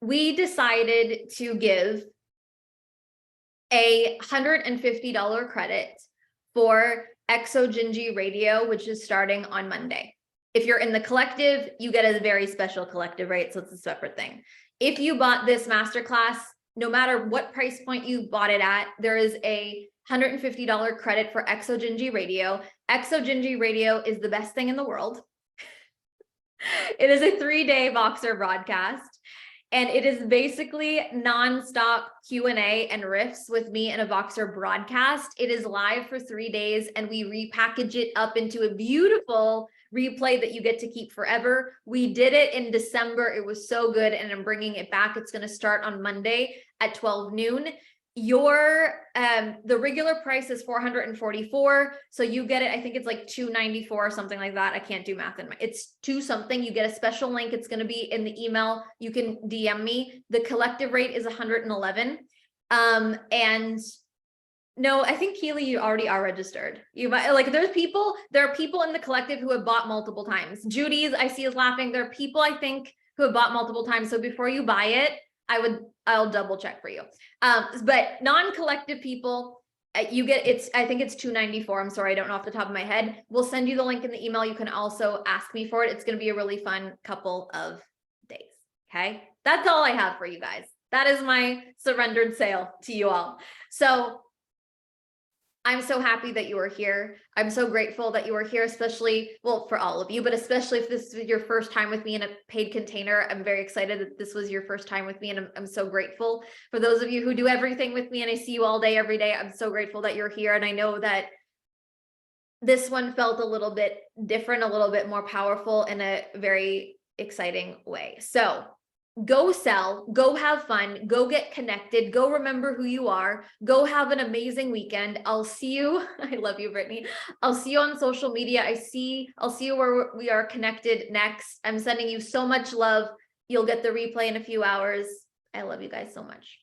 We decided to give a $150 credit for Exogingy Radio, which is starting on Monday. If you're in the collective, you get a very special collective, right? So it's a separate thing. If you bought this masterclass, no matter what price point you bought it at, there is a $150 credit for Exogingy Radio. Exogingy Radio is the best thing in the world. It is a 3-day Voxer broadcast, and it is basically nonstop Q&A and riffs with me in a Voxer broadcast. It is live for 3 days, and we repackage it up into a beautiful replay that you get to keep forever. We did it in December. It was so good, and I'm bringing it back. It's going to start on Monday at 12 noon. The regular price is $444. So you get it. I think it's like $294 or something like that. I can't do math it's $2 something. You get a special link. It's going to be in the email. You can DM me. The collective rate is $111. And No, I think Keely, you already are registered. You might like there are people in the collective who have bought multiple times. Judy's I see is laughing. There are people I think who have bought multiple times. So before you buy it, I'll double check for you. But non-collective people, you get I think it's $294. I'm sorry, I don't know off the top of my head. We'll send you the link in the email. You can also ask me for it. It's going to be a really fun couple of days. Okay. That's all I have for you guys. That is my surrendered sale to you all. So I'm so happy that you are here. I'm so grateful that you are here, especially, well, for all of you, but especially if this is your first time with me in a paid container. I'm very excited that this was your first time with me, and I'm so grateful for those of you who do everything with me and I see you all day, every day. I'm so grateful that you're here. And I know that this one felt a little bit different, a little bit more powerful in a very exciting way. So go sell, go have fun, go get connected, go remember who you are, go have an amazing weekend. I'll see you. I love you, Brittany. I'll see you on social media. I'll see you where we are connected next. I'm sending you so much love. You'll get the replay in a few hours. I love you guys so much.